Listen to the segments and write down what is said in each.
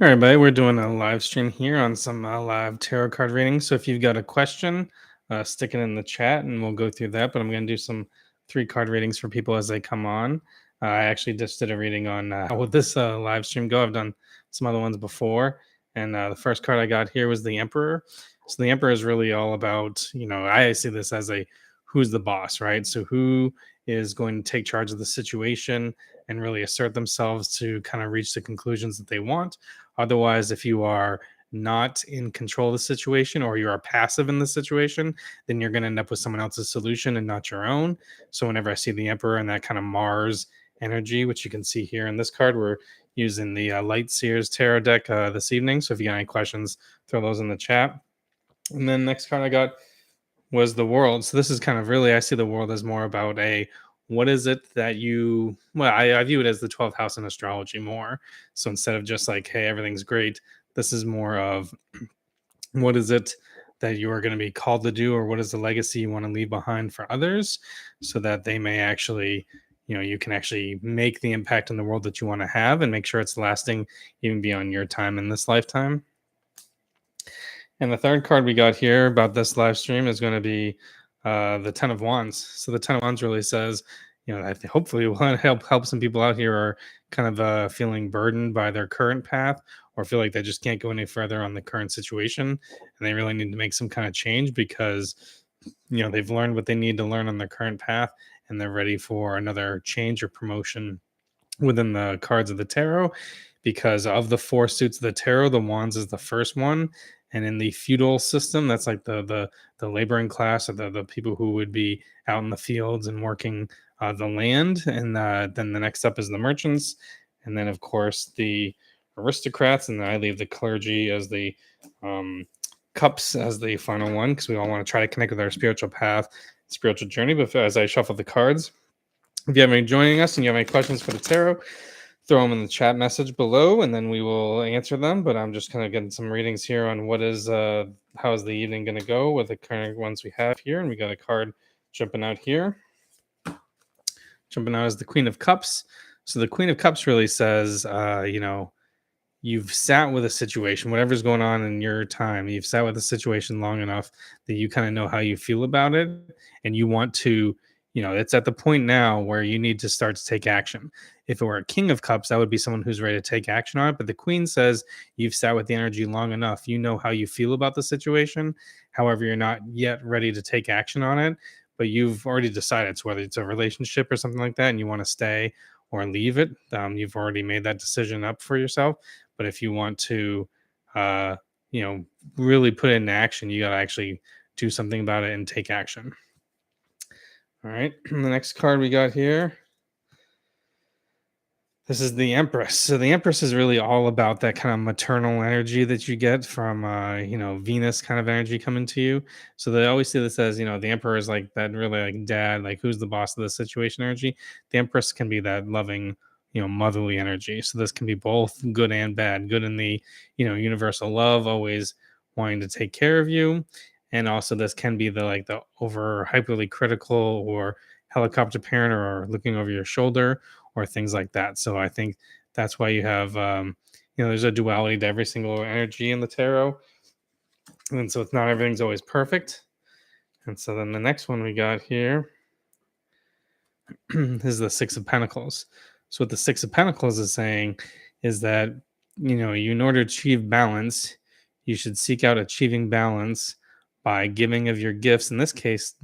All right, buddy, we're doing a live stream here on some live tarot card readings. So if you've got a question, stick it in the chat and we'll go through that. But I'm going to do some three card readings for people as they come on. I actually just did a reading on how would this live stream go. I've done some other ones before. And the first card I got here was the Emperor. So the Emperor is really all about, I see this as a who's the boss, right? So who is going to take charge of the situation and really assert themselves to kind of reach the conclusions that they want. Otherwise, if you are not in control of the situation or you are passive in the situation, then you're going to end up with someone else's solution and not your own. So whenever I see the Emperor and that kind of Mars energy, which you can see here in this card, we're using the Light Seers Tarot deck this evening. So if you got any questions, throw those in the chat. And then next card I got was the world. So this is kind of really, I see the world as more about a what is it that you, well, I view it as the 12th house in astrology more. So instead of just like, hey, everything's great, this is more of what is it that you are going to be called to do, or what is the legacy you want to leave behind for others so that they may actually, you can actually make the impact in the world that you want to have and make sure it's lasting even beyond your time in this lifetime. And the third card we got here about this live stream is going to be the Ten of Wands. So the Ten of Wands really says, I think hopefully will help some people out here are kind of feeling burdened by their current path or feel like they just can't go any further on the current situation, and they really need to make some kind of change because they've learned what they need to learn on their current path and they're ready for another change or promotion within the cards of the tarot. Because of the four suits of the tarot, the wands is the first one, and in the feudal system, that's like the laboring class, or the people who would be out in the fields and working the land. And then the next up is the merchants, and then of course the aristocrats, and then I leave the clergy as the um, cups as the final one, because we all want to try to connect with our spiritual path, spiritual journey. But as I shuffle the cards, if you have any joining us and you have any questions for the tarot, throw them in the chat message below and then we will answer them. But I'm just kind of getting some readings here on how is the evening going to go with the current ones we have here. And we got a card jumping out here. Jumping out is the Queen of Cups. So the Queen of Cups really says, you've sat with a situation, whatever's going on in your time, you've sat with a situation long enough that you kind of know how you feel about it. And you want to, it's at the point now where you need to start to take action. If it were a King of Cups, that would be someone who's ready to take action on it. But the Queen says you've sat with the energy long enough. You know how you feel about the situation. However, you're not yet ready to take action on it, but you've already decided. So whether it's a relationship or something like that, and you want to stay or leave it, you've already made that decision up for yourself. But if you want to, uh, really put it into action, you got to actually do something about it and take action. All right. The next card we got here. This is the Empress. So the Empress is really all about that kind of maternal energy that you get from, Venus kind of energy coming to you. So they always see this as, the Emperor is like that really like dad, like who's the boss of the situation energy. The Empress can be that loving, motherly energy. So this can be both good and bad. Good in the, universal love, always wanting to take care of you. And also this can be the over hyperly critical or helicopter parent or looking over your shoulder or things like that. So I think that's why you have, there's a duality to every single energy in the tarot. And so it's not everything's always perfect. And so then the next one we got here is the Six of Pentacles. So what the Six of Pentacles is saying is that, in order to achieve balance, you should seek out achieving balance by giving of your gifts. In this case,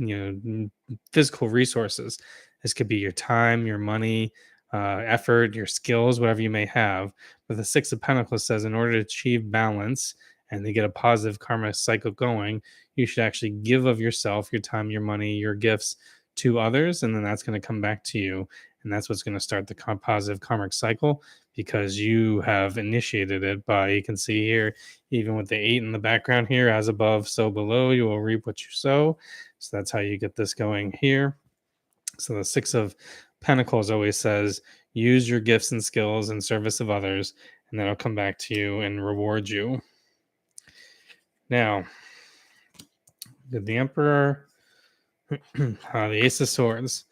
physical resources. This could be your time, your money, effort, your skills, whatever you may have. But the Six of Pentacles says in order to achieve balance and to get a positive karma cycle going, you should actually give of yourself, your time, your money, your gifts to others, and then that's going to come back to you. And that's what's going to start the positive karmic cycle because you have initiated it by, you can see here, even with the 8 in the background here, as above, so below, you will reap what you sow. So that's how you get this going here. So the Six of Pentacles always says, use your gifts and skills in service of others, and then it'll come back to you and reward you. Now, did the Emperor, the Ace of Swords.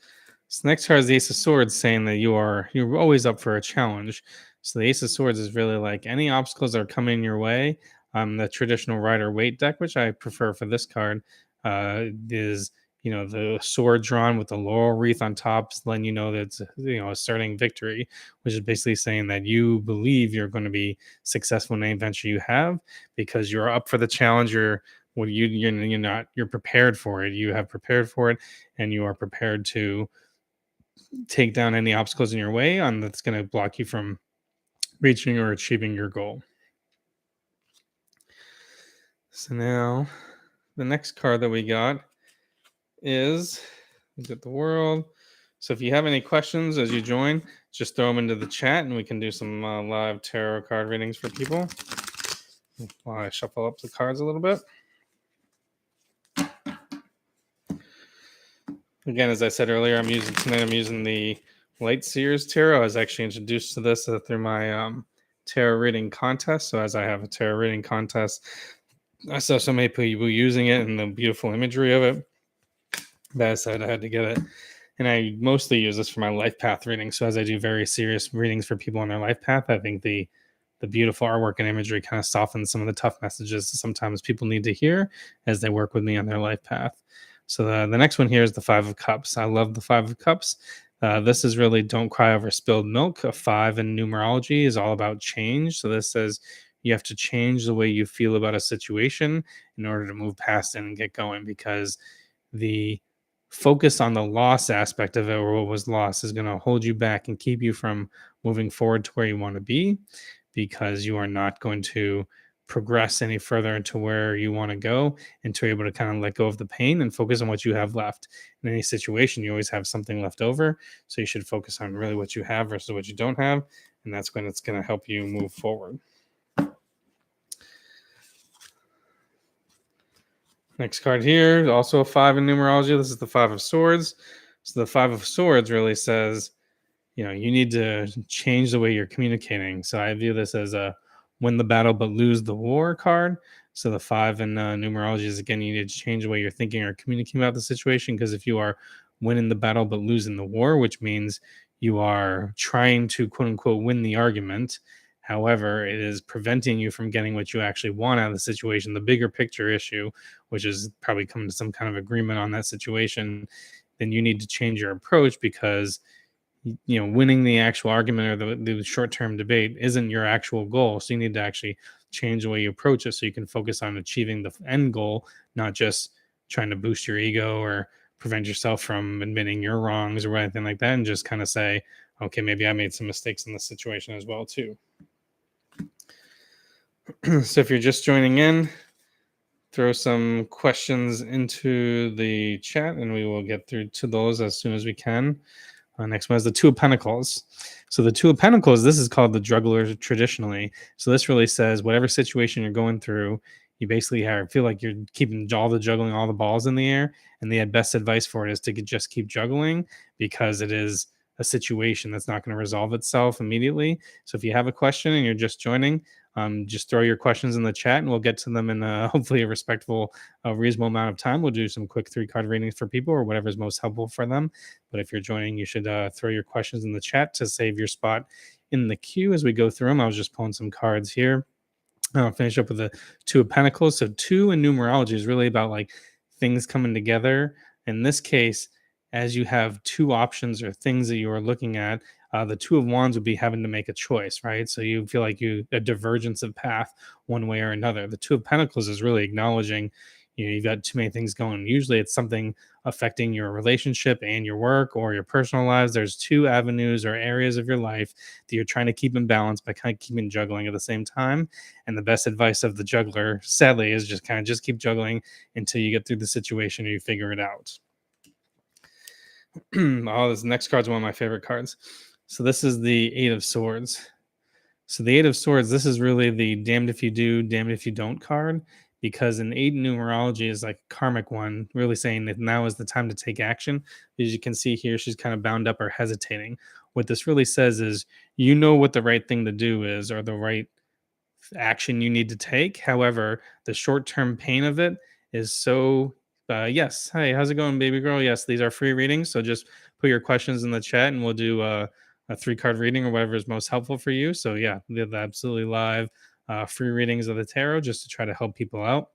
So next card is the Ace of Swords, saying that you're always up for a challenge. So the Ace of Swords is really like any obstacles that are coming your way. The traditional Rider Waite deck, which I prefer for this card, is the sword drawn with the laurel wreath on top, letting you know that it's a starting victory, which is basically saying that you believe you're going to be successful in any venture you have because you're up for the challenge. You're prepared for it. You have prepared for it, and you are prepared to take down any obstacles in your way on that's going to block you from reaching or achieving your goal. So now the next card that we got is get the world. So if you have any questions as you join, just throw them into the chat and we can do some live tarot card readings for people while I shuffle up the cards a little bit. Again, as I said earlier, I'm using the Light Seers Tarot. I was actually introduced to this through my tarot reading contest. So as I have a tarot reading contest, I saw so many people using it and the beautiful imagery of it that I said I had to get it. And I mostly use this for my life path reading. So as I do very serious readings for people on their life path, I think the beautiful artwork and imagery kind of softens some of the tough messages that sometimes people need to hear as they work with me on their life path. So the next one here is the Five of Cups. I love the Five of Cups. This is really don't cry over spilled milk. A 5 in numerology is all about change. So this says you have to change the way you feel about a situation in order to move past it and get going, because the focus on the loss aspect of it, or what was lost, is going to hold you back and keep you from moving forward to where you want to be, because you are not going to progress any further into where you want to go until you're able to kind of let go of the pain and focus on what you have left. In any situation, you always have something left over, so you should focus on really what you have versus what you don't have, and that's when it's going to help you move forward. Next card here, also a 5 in numerology. This is the Five of Swords. So the Five of Swords really says, you need to change the way you're communicating. So I view this as a win the battle but lose the war card. So the 5 in numerology is, again, you need to change the way you're thinking or communicating about the situation, because if you are winning the battle but losing the war, which means you are trying to quote unquote win the argument, however, it is preventing you from getting what you actually want out of the situation, the bigger picture issue, which is probably coming to some kind of agreement on that situation, then you need to change your approach, because winning the actual argument or the short-term debate isn't your actual goal. So you need to actually change the way you approach it so you can focus on achieving the end goal, not just trying to boost your ego or prevent yourself from admitting your wrongs or anything like that, and just kind of say, okay, maybe I made some mistakes in this situation as well too. So if you're just joining in, throw some questions into the chat and we will get through to those as soon as we can. Next one is the Two of Pentacles. So the Two of Pentacles, this is called the juggler traditionally. So this really says whatever situation you're going through, you basically feel like you're keeping all the juggling, all the balls in the air. And the best advice for it is to just keep juggling, because it is a situation that's not going to resolve itself immediately. So if you have a question and you're just joining, just throw your questions in the chat and we'll get to them in hopefully a respectful, reasonable amount of time. We'll do some quick 3-card readings for people or whatever is most helpful for them. But if you're joining, you should throw your questions in the chat to save your spot in the queue as we go through them. I was just pulling some cards here. I'll finish up with the Two of Pentacles. So 2 in numerology is really about like things coming together. In this case, as you have 2 options or things that you are looking at, the Two of Wands would be having to make a choice, right? So you feel like a divergence of path one way or another. The Two of Pentacles is really acknowledging, you've got too many things going. Usually it's something affecting your relationship and your work or your personal lives. There's 2 avenues or areas of your life that you're trying to keep in balance by kind of keeping juggling at the same time. And the best advice of the juggler, sadly, is just keep juggling until you get through the situation or you figure it out. Oh, this next card's one of my favorite cards. So this is the Eight of Swords. So the Eight of Swords, this is really the damned if you do, damned if you don't card, because an 8 in numerology is like a karmic one, really saying that now is the time to take action. As you can see here, she's kind of bound up or hesitating. What this really says is, you know what the right thing to do is, or the right action you need to take. However, the short-term pain of it is so yes. Hey, how's it going, baby girl? Yes, these are free readings. So just put your questions in the chat and we'll do a 3 card reading or whatever is most helpful for you. So yeah, the absolutely live free readings of the tarot just to try to help people out.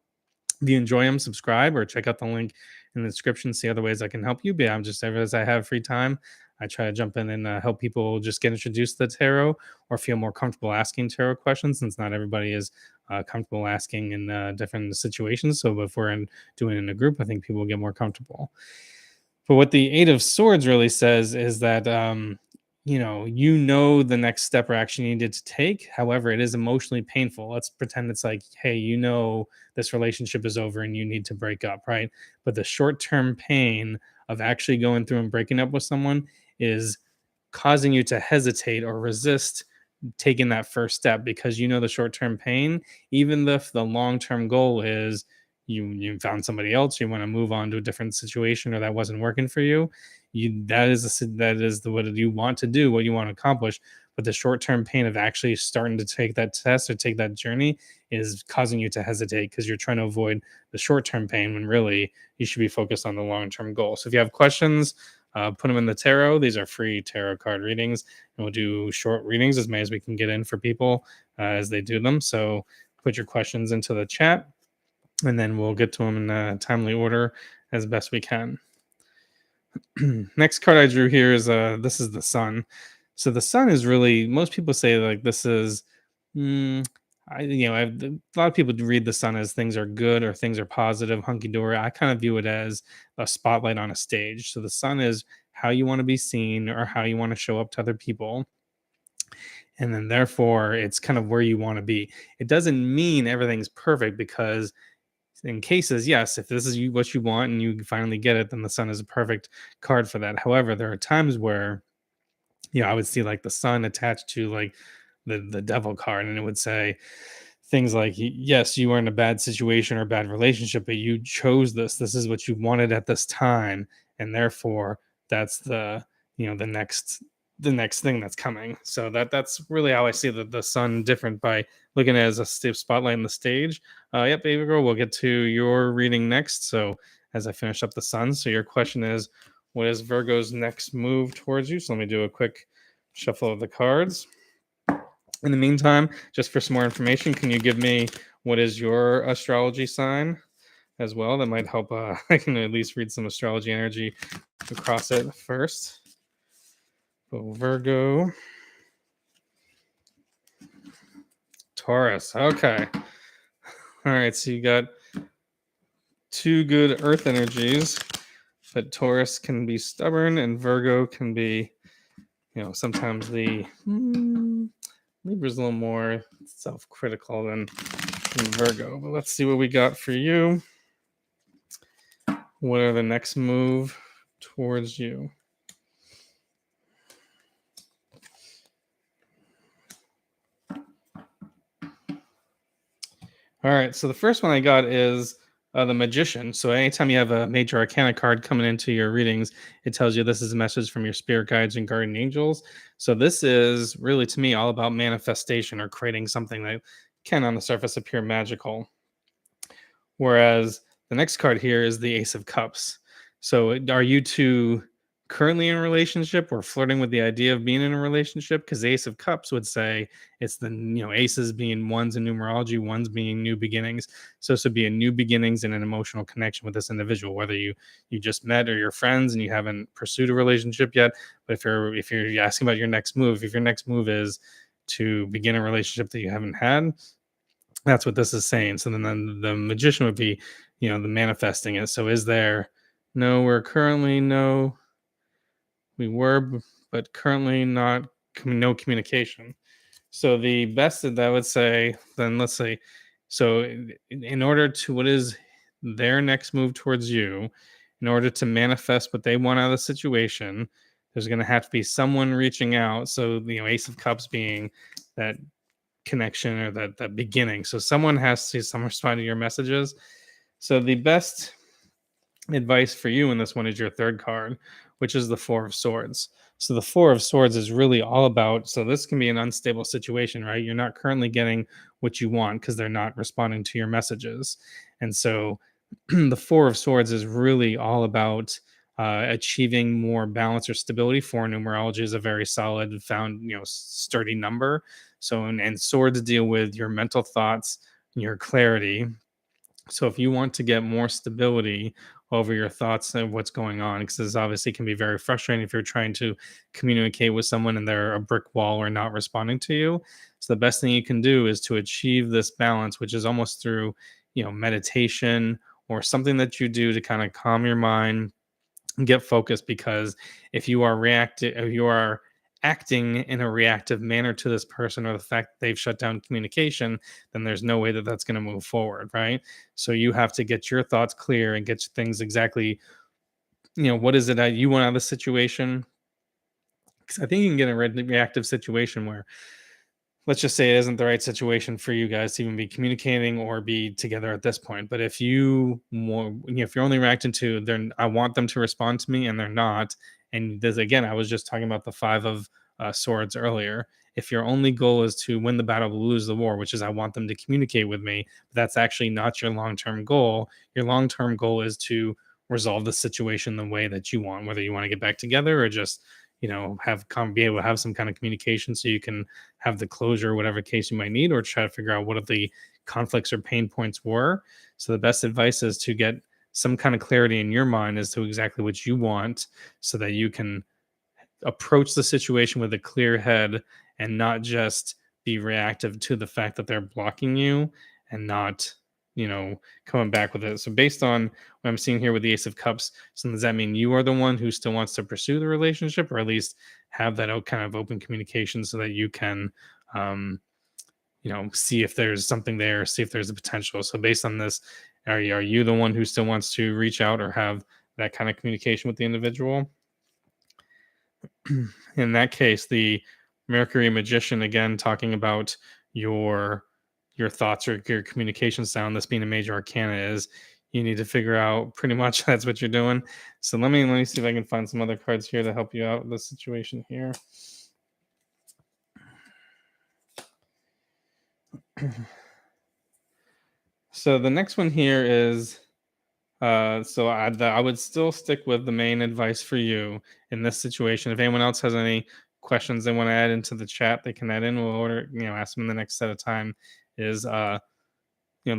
If you enjoy them, subscribe or check out the link in the description, see other ways I can help you. But yeah, I'm just, as I have free time, I try to jump in and help people just get introduced to the tarot or feel more comfortable asking tarot questions, since not everybody is comfortable asking in different situations. So if we're doing it in a group, I think people will get more comfortable. But what the Eight of Swords really says is that the next step or action you needed to take. However, it is emotionally painful. Let's pretend it's like, hey, this relationship is over and you need to break up, right? But the short-term pain of actually going through and breaking up with someone is causing you to hesitate or resist taking that first step, because the short-term pain, even if the long-term goal is you found somebody else, you want to move on to a different situation, or that wasn't working for you, what you want to do, what you want to accomplish. But the short-term pain of actually starting to take that test or take that journey is causing you to hesitate, because you're trying to avoid the short-term pain when really you should be focused on the long-term goal. So if you have questions, put them in the tarot. These are free tarot card readings, and we'll do short readings, as many as we can get in for people as they do them. So put your questions into the chat, and then we'll get to them in a timely order as best we can. Next card I drew here is this is the Sun. So the Sun is really, most people say like this is, a lot of people read the Sun as things are good or things are positive, hunky dory. I kind of view it as a spotlight on a stage. So the Sun is how you want to be seen or how you want to show up to other people. And then therefore it's kind of where you want to be. It doesn't mean everything's perfect, because in cases, yes, if this is what you want and you finally get it, then the Sun is a perfect card for that. However, there are times where, I would see like the Sun attached to like the Devil card, and it would say things like, yes, you are in a bad situation or a bad relationship, but you chose this. This is what you wanted at this time, and therefore that's the next thing that's coming. So that's really how I see the Sun different, by looking at it as a spotlight on the stage. Yep, baby girl, we'll get to your reading next. So as I finish up the Sun, so your question is, what is Virgo's next move towards you? So let me do a quick shuffle of the cards. In the meantime, just for some more information, can you give me what is your astrology sign as well? That might help. I can at least read some astrology energy across it first. So Virgo, Taurus. Okay. All right. So you got 2 good earth energies, but Taurus can be stubborn and Virgo can be, sometimes the Libra's a little more self-critical than Virgo. But let's see what we got for you. What are the next move towards you? All right, so the first one I got is the Magician. So anytime you have a major arcana card coming into your readings, it tells you this is a message from your spirit guides and guardian angels. So this is really, to me, all about manifestation or creating something that can on the surface appear magical. Whereas the next card here is the Ace of Cups. So are you two currently in a relationship or flirting with the idea of being in a relationship? Because the Ace of Cups would say it's aces being ones in numerology, ones being new beginnings. So this would be a new beginnings and an emotional connection with this individual, whether you just met or you're friends and you haven't pursued a relationship yet. But if you're asking about your next move, if your next move is to begin a relationship that you haven't had, that's what this is saying. So then the Magician would be, the manifesting it. So is there, no, we were, but currently not, no communication. So the best that would say, then let's say, so in order to, what is their next move towards you, in order to manifest what they want out of the situation, there's going to have to be someone reaching out. So, Ace of Cups being that connection or that beginning. So someone has to respond to your messages. So the best advice for you in this one is your third card, which is the Four of Swords. So the Four of Swords is really all about, so this can be an unstable situation, right? You're not currently getting what you want because they're not responding to your messages. And so the Four of Swords is really all about achieving more balance or stability. Four numerology is a very solid, found, sturdy number. So, and swords deal with your mental thoughts, your clarity. So if you want to get more stability over your thoughts and what's going on, because this obviously can be very frustrating if you're trying to communicate with someone and they're a brick wall or not responding to you. So the best thing you can do is to achieve this balance, which is almost through, meditation or something that you do to kind of calm your mind, get focused. Because if you are acting in a reactive manner to this person, or the fact that they've shut down communication, then there's no way that that's going to move forward, right? So you have to get your thoughts clear and get things exactly, what is it that you want out of the situation. Because I think you can get in a reactive situation where, let's just say, it isn't the right situation for you guys to even be communicating or be together at this point. But if if you're only reacting to, then I want them to respond to me and they're not. And this, again, I was just talking about the five of swords earlier. If your only goal is to win the battle, lose the war, which is I want them to communicate with me, but that's actually not your long-term goal. Your long-term goal is to resolve the situation the way that you want, whether you want to get back together or just, be able to have some kind of communication so you can have the closure, whatever case you might need, or try to figure out what the conflicts or pain points were. So the best advice is to get some kind of clarity in your mind as to exactly what you want, so that you can approach the situation with a clear head and not just be reactive to the fact that they're blocking you and not, coming back with it. So based on what I'm seeing here with the Ace of Cups, so does that mean you are the one who still wants to pursue the relationship, or at least have that kind of open communication so that you can, um, see if there's something there, see if there's a potential. So based on this, are you the one who still wants to reach out or have that kind of communication with the individual? In that case, the Mercury Magician, again talking about your thoughts or your communication sound, this being a major arcana, is you need to figure out pretty much that's what you're doing. So let me see if I can find some other cards here to help you out with the situation here. So the next one here is, so I would still stick with the main advice for you in this situation. If anyone else has any questions they want to add into the chat, they can add in. We'll order, ask them the next set of time. Is the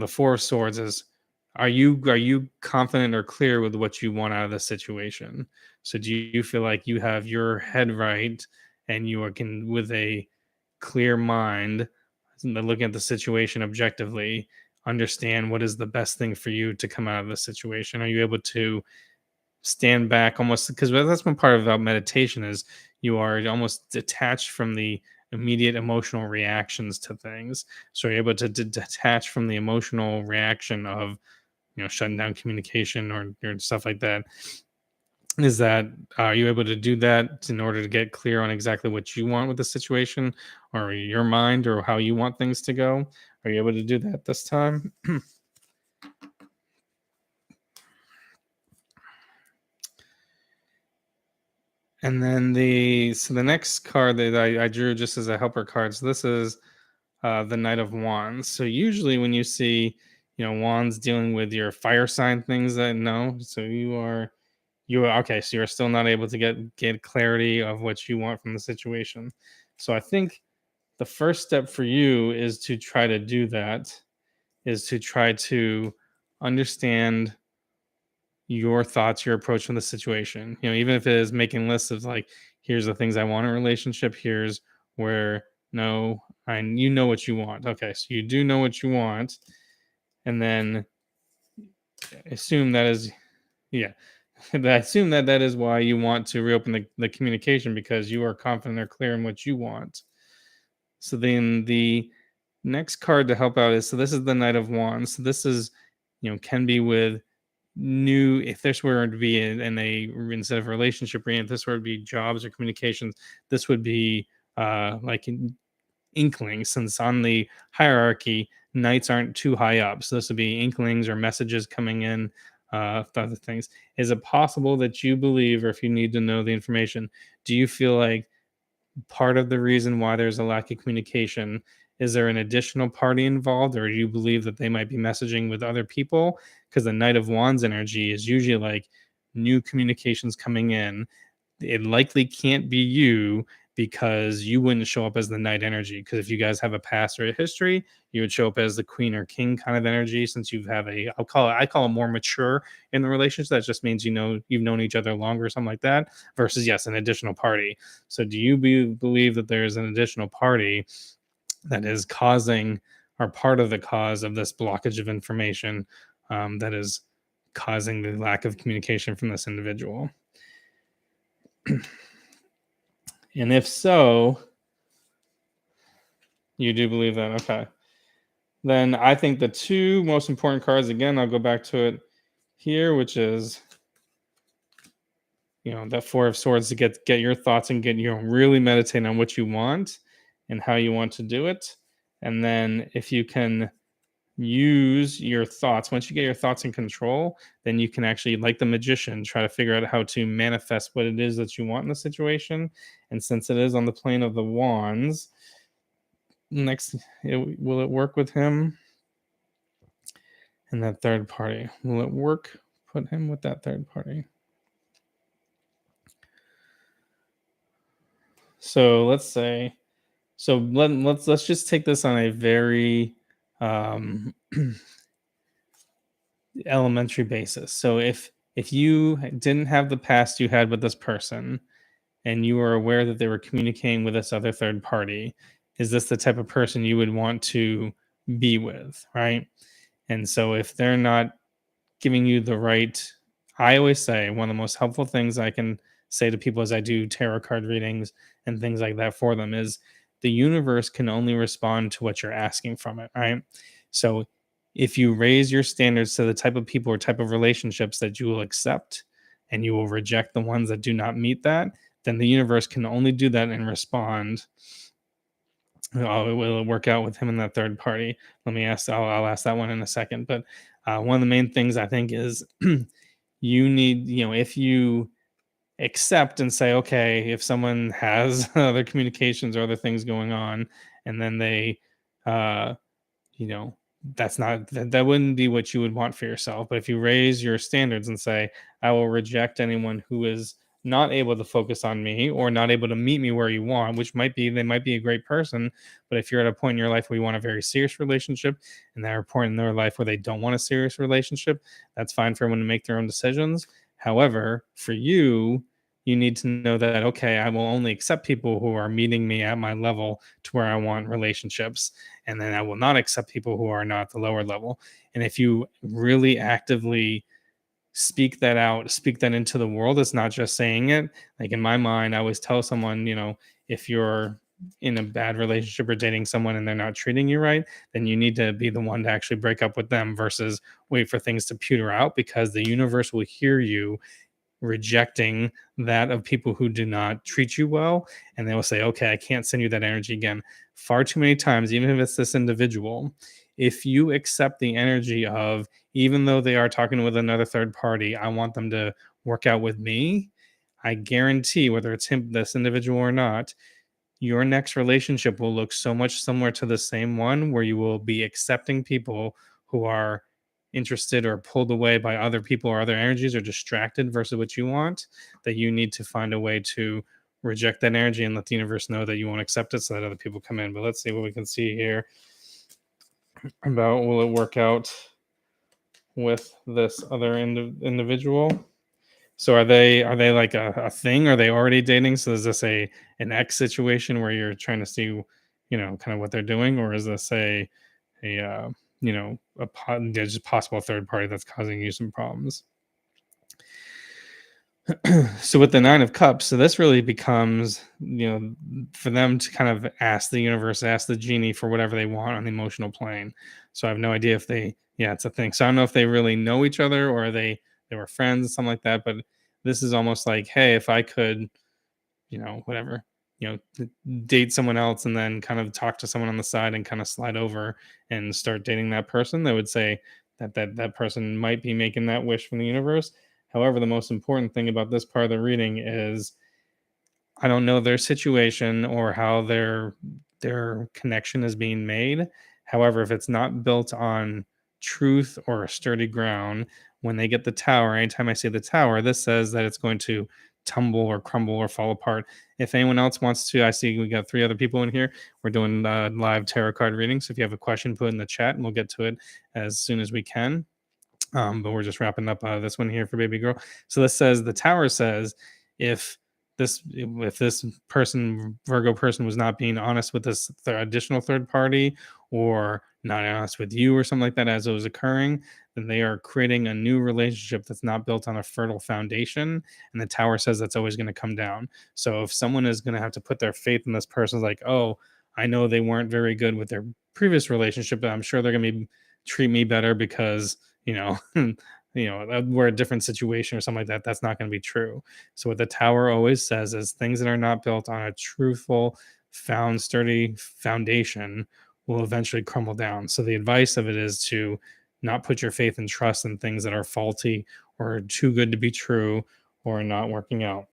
Four of Swords is, are you confident or clear with what you want out of the situation? So do you feel like you have your head right and you can, with a clear mind, looking at the situation objectively, understand what is the best thing for you to come out of the situation? Are you able to stand back almost, because that's one part about meditation is you are almost detached from the immediate emotional reactions to things. So you're able to detach from the emotional reaction of, shutting down communication or stuff like that. Is that, are you able to do that in order to get clear on exactly what you want with the situation, or your mind, or how you want things to go? Are you able to do that this time? And then the next card that I drew just as a helper card. So this is the Knight of Wands. So usually when you see, wands dealing with your fire sign things, that no. So you are okay. So you're still not able to get clarity of what you want from the situation. So I think the first step for you is to try to do that. Is to try to understand your thoughts, your approach from the situation. Even if it is making lists of like, here's the things I want in a relationship, here's where, no, you know what you want. Okay, so you do know what you want, and then assume that is, yeah. I assume that that is why you want to reopen the communication, because you are confident or clear in what you want. So then the next card to help out is, so this is the Knight of Wands. So this is, can be with new, if this were to be in a, instead of relationship reading, if this were to be jobs or communications, this would be like an inkling, since on the hierarchy knights aren't too high up, so this would be inklings or messages coming in, other things. Is it possible that you believe, or if you need to know the information, do you feel like part of the reason why there's a lack of communication, is there an additional party involved, or do you believe that they might be messaging with other people? Because the Knight of Wands energy is usually like new communications coming in, it likely can't be you because you wouldn't show up as the knight energy. Because if you guys have a past or a history, you would show up as the queen or king kind of energy. Since you have I call it more mature in the relationship. That just means you've known each other longer, something like that. Versus yes, an additional party. So do you believe that there's an additional party that is causing or part of the cause of this blockage of information, that is causing the lack of communication from this individual? And if so, you do believe that. Okay. Then I think the two most important cards, again, I'll go back to it here, which is, that Four of Swords, to get your thoughts and get, really meditate on what you want and how you want to do it. And then if you can use your thoughts, once you get your thoughts in control, then you can actually, like the magician, try to figure out how to manifest what it is that you want in the situation. And since it is on the plane of the wands, next, will it work with him and that third party? Will it work? Put him with that third party. So let's say, let's just take this on a very elementary basis. So if you didn't have the past you had with this person and you were aware that they were communicating with this other third party, is this the type of person you would want to be with, right? And so if they're not giving you the right, I always say one of the most helpful things I can say to people as I do tarot card readings and things like that for them is the universe can only respond to what you're asking from it, right? So if you raise your standards to the type of people or type of relationships that you will accept and you will reject the ones that do not meet that, then the universe can only do that and respond. Oh, will it work out with him and that third party? Let me ask. I'll ask that one in a second. But one of the main things I think is you need, if you accept and say, okay, if someone has other communications or other things going on, and then they, uh, you know, that wouldn't be what you would want for yourself. But if you raise your standards and say, I will reject anyone who is not able to focus on me or not able to meet me where you want, which might be they might be a great person, but if you're at a point in your life where you want a very serious relationship and they're at a point in their life where they don't want a serious relationship, that's fine for everyone to make their own decisions. However, for you, you need to know that, okay, I will only accept people who are meeting me at my level to where I want relationships, and then I will not accept people who are not the lower level. And if you really actively speak that out, speak that into the world, it's not just saying it. Like in my mind, I always tell someone, if you're in a bad relationship or dating someone and they're not treating you right, then you need to be the one to actually break up with them versus wait for things to peter out, because the universe will hear you rejecting that of people who do not treat you well, and they will say, okay, I can't send you that energy again. Far too many times, even if it's this individual, if you accept the energy of, even though they are talking with another third party, I want them to work out with me, I guarantee, whether it's him, this individual or not, your next relationship will look so much similar to the same one, where you will be accepting people who are interested or pulled away by other people or other energies or distracted versus what you want, that you need to find a way to reject that energy and let the universe know that you won't accept it so that other people come in. But let's see what we can see here about, will it work out with this other individual? So are they like a thing? Are they already dating? So is this an X situation where you're trying to see, kind of what they're doing, or is this a there's just possible third party that's causing you some problems? So with the Nine of Cups, so this really becomes, for them to kind of ask the universe, ask the genie for whatever they want on the emotional plane. So I have no idea if yeah, it's a thing. So I don't know if they really know each other or they were friends, something like that. But this is almost like, hey, if I could, whatever, date someone else and then kind of talk to someone on the side and kind of slide over and start dating that person, they would say that person might be making that wish from the universe. However, the most important thing about this part of the reading is I don't know their situation or how their connection is being made. However, if it's not built on truth or a sturdy ground, when they get the tower, anytime I say the tower, this says that it's going to tumble or crumble or fall apart. If anyone else wants to, I see we got 3 other people in here. We're doing live tarot card readings. So if you have a question, put it in the chat and we'll get to it as soon as we can. But we're just wrapping up this one here for baby girl. So this says the tower says if this person, Virgo person, was not being honest with this additional third party, or not honest with you or something like that as it was occurring, then they are creating a new relationship that's not built on a fertile foundation. And the tower says that's always going to come down. So if someone is going to have to put their faith in this person, like, oh, I know they weren't very good with their previous relationship, but I'm sure they're going to treat me better because we're a different situation or something like that. That's not going to be true. So what the tower always says is things that are not built on a truthful, sturdy foundation will eventually crumble down. So the advice of it is to not put your faith and trust in things that are faulty or too good to be true or not working out.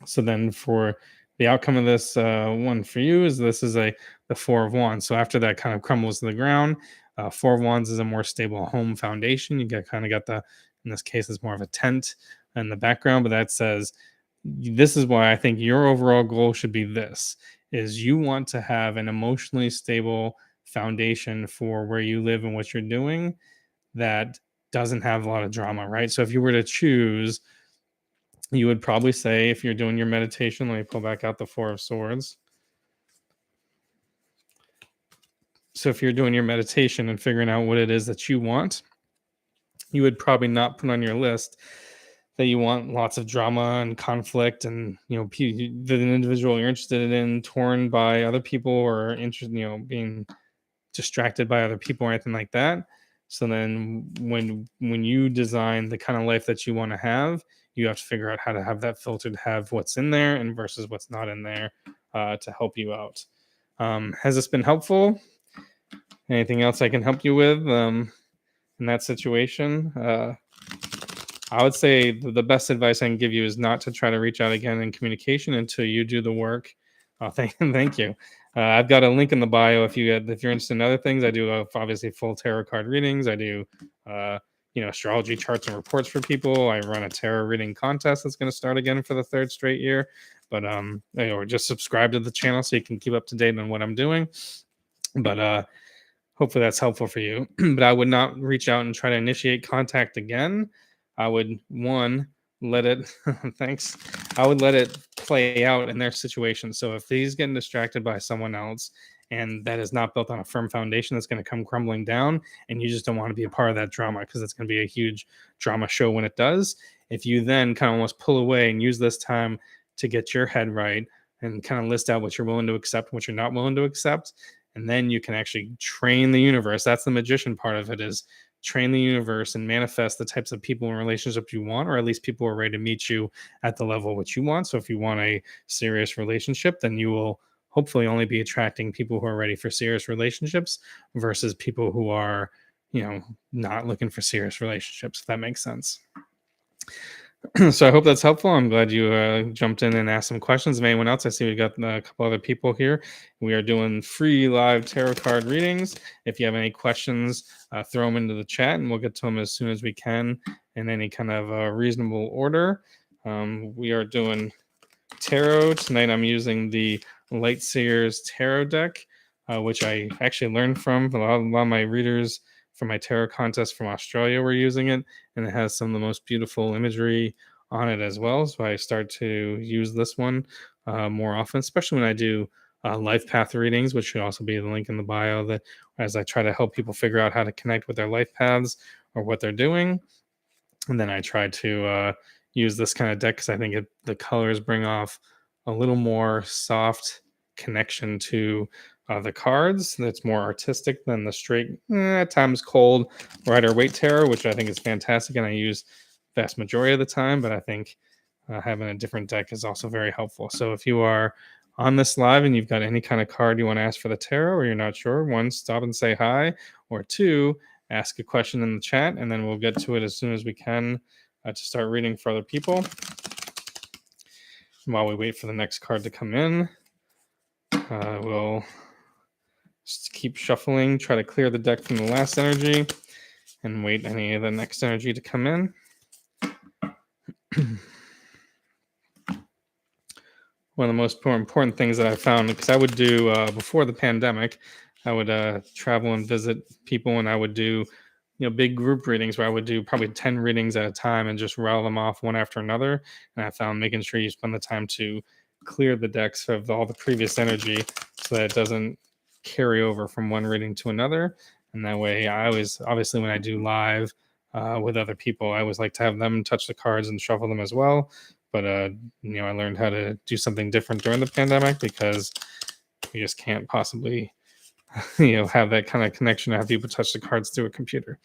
So then for the outcome of this one for you is this is the 4 of Wands. So after that kind of crumbles to the ground, 4 of Wands is a more stable home foundation. You got the, in this case, it's more of a tent in the background, but that says this is why I think your overall goal should be this, is you want to have an emotionally stable foundation for where you live and what you're doing that doesn't have a lot of drama, right? So if you were to choose, you would probably say, if you're doing your meditation, let me pull back out the 4 of Swords. So if you're doing your meditation and figuring out what it is that you want, you would probably not put on your list that you want lots of drama and conflict and, the individual you're interested in torn by other people or being distracted by other people or anything like that. So then when you design the kind of life that you want to have, you have to figure out how to have that filtered, have what's in there and versus what's not in there to help you out. Has this been helpful? Anything else I can help you with in that situation? I would say the best advice I can give you is not to try to reach out again in communication until you do the work. Thank you. I've got a link in the bio if you're interested in other things. I do obviously full tarot card readings. I do astrology charts and reports for people. I run a tarot reading contest that's going to start again for the 3rd straight year. But or just subscribe to the channel so you can keep up to date on what I'm doing. But hopefully that's helpful for you. But I would not reach out and try to initiate contact again. I would let it thanks. I would let it play out in their situation. So if he's getting distracted by someone else and that is not built on a firm foundation, that's going to come crumbling down, and you just don't want to be a part of that drama because it's going to be a huge drama show when it does. If you then kind of almost pull away and use this time to get your head right and kind of list out what you're willing to accept and what you're not willing to accept, and then you can actually train the universe. That's the magician part of it, is train the universe and manifest the types of people and relationships you want, or at least people who are ready to meet you at the level which you want. So if you want a serious relationship, then you will hopefully only be attracting people who are ready for serious relationships versus people who are, not looking for serious relationships, if that makes sense. So I hope that's helpful. I'm glad you jumped in and asked some questions. If anyone else, I see we've got a couple other people here. We are doing free live tarot card readings. If you have any questions, throw them into the chat and we'll get to them as soon as we can in any kind of reasonable order. We are doing tarot. Tonight I'm using the Light Seers tarot deck, which I actually learned from a lot of my readers from my tarot contest from Australia were using it, and it has some of the most beautiful imagery on it as well. So I start to use this one more often, especially when I do life path readings, which should also be the link in the bio, that as I try to help people figure out how to connect with their life paths or what they're doing. And then I try to use this kind of deck because I think the colors bring off a little more soft connection to the cards that's more artistic than the straight, at times cold Rider Waite tarot, which I think is fantastic and I use vast majority of the time, but I think having a different deck is also very helpful. So if you are on this live and you've got any kind of card you want to ask for the tarot or you're not sure, 1, stop and say hi, or 2, ask a question in the chat, and then we'll get to it as soon as we can to start reading for other people. While we wait for the next card to come in, we'll just keep shuffling, try to clear the deck from the last energy, and wait any of the next energy to come in. One of the most important things that I found, because I would do before the pandemic, I would travel and visit people, and I would do big group readings where I would do probably 10 readings at a time and just rattle them off one after another. And I found making sure you spend the time to clear the decks of all the previous energy so that it doesn't carry over from one reading to another. And that way, I always, obviously, when I do live with other people, I always like to have them touch the cards and shuffle them as well. But I learned how to do something different during the pandemic because you just can't possibly have that kind of connection to have people touch the cards through a computer.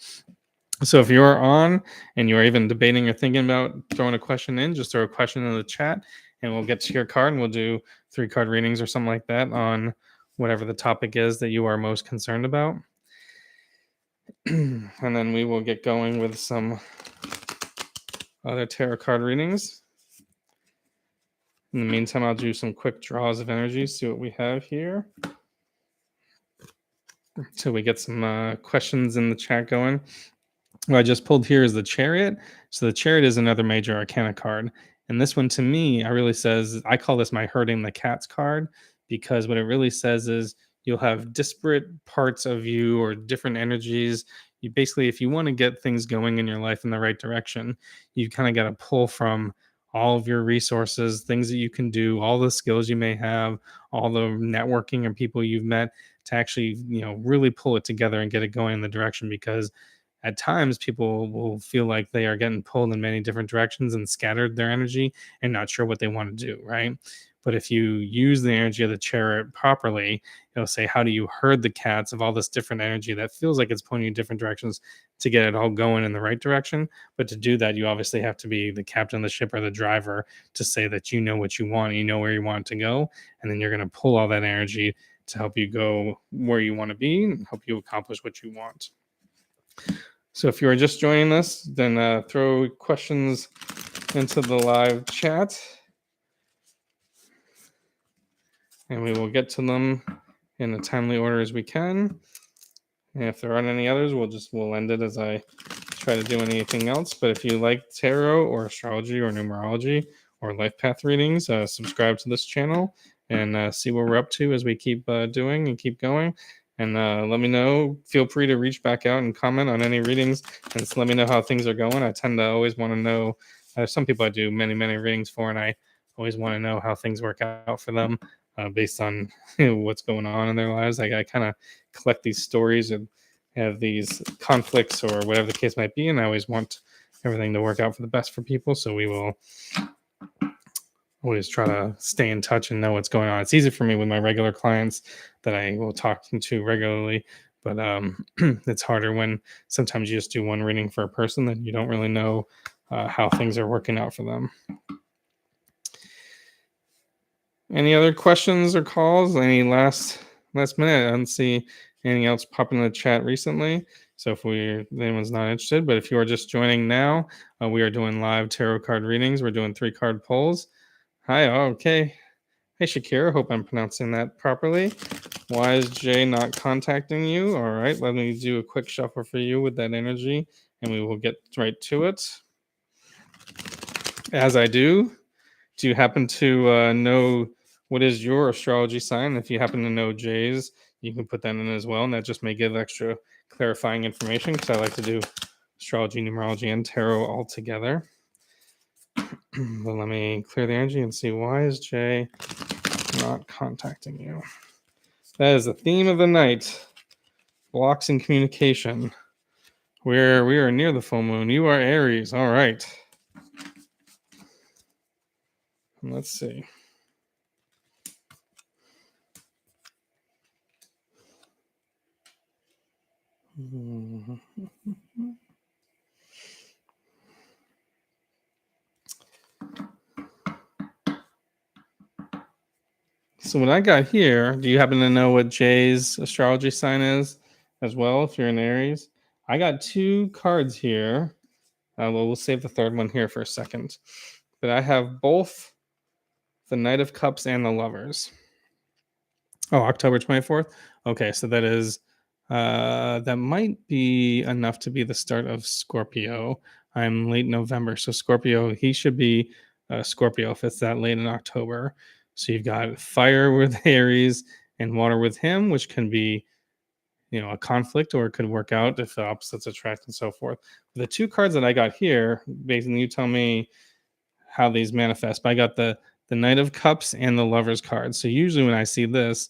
So if you're on and you're even debating or thinking about throwing a question in, just throw a question in the chat and we'll get to your card and we'll do 3 card readings or something like that on whatever the topic is that you are most concerned about. And then we will get going with some other tarot card readings. In the meantime, I'll do some quick draws of energy, see what we have here. So we get some questions in the chat going. What I just pulled here is the Chariot. So the Chariot is another major arcana card. And this one to me, I call this my herding the cats card, because what it really says is you'll have disparate parts of you or different energies. You basically, if you want to get things going in your life in the right direction, you kind of got to pull from all of your resources, things that you can do, all the skills you may have, all the networking and people you've met to actually, really pull it together and get it going in the direction, because at times people will feel like they are getting pulled in many different directions and scattered their energy and not sure what they want to do, right? But if you use the energy of the Chariot properly, it'll say, how do you herd the cats of all this different energy that feels like it's pointing in different directions to get it all going in the right direction? But to do that, you obviously have to be the captain of the ship or the driver to say that you know what you want, you know where you want to go, and then you're going to pull all that energy to help you go where you want to be and help you accomplish what you want. So if you are just joining us, then throw questions into the live chat and we will get to them in a timely order as we can. And if there aren't any others, we'll end it as I try to do anything else. But if you like tarot or astrology or numerology or life path readings, subscribe to this channel and see what we're up to as we keep doing and keep going. And let me know. Feel free to reach back out and comment on any readings and just let me know how things are going. I tend to always want to know. Some people I do many, many readings for, and I always want to know how things work out for them based on what's going on in their lives. I kind of collect these stories and have these conflicts or whatever the case might be, and I always want everything to work out for the best for people. So we will always try to stay in touch and know what's going on. It's easy for me with my regular clients that I will talk to regularly, but it's harder when sometimes you just do one reading for a person that you don't really know how things are working out for them. Any other questions or calls? Any last minute? I don't see anything else popping in the chat recently. So if anyone's not interested, but if you are just joining now, we are doing live tarot card readings. We're doing 3 card pulls. Hi, okay. Hey, Shakira, hope I'm pronouncing that properly. Why is Jay not contacting you? All right, let me do a quick shuffle for you with that energy, and we will get right to it. As I do you happen to know what is your astrology sign? If you happen to know Jay's, you can put that in as well, and that just may give extra clarifying information because I like to do astrology, numerology, and tarot all together. But let me clear the energy and see, why is Jay not contacting you? That is the theme of the night. Blocks in communication. We are near the full moon. You are Aries. All right. Let's see. So what I got here, do you happen to know what Jay's astrology sign is as well, if you're in Aries? I got 2 cards here. We'll save the third one here for a second. But I have both the Knight of Cups and the Lovers. Oh, October 24th? Okay, so that is That might be enough to be the start of Scorpio. I'm late November, so Scorpio, he should be Scorpio if it's that late in October. So you've got fire with Aries and water with him, which can be, a conflict, or it could work out if the opposites attract and so forth. The two cards that I got here, basically, you tell me how these manifest. But I got the Knight of Cups and the Lovers card. So usually when I see this,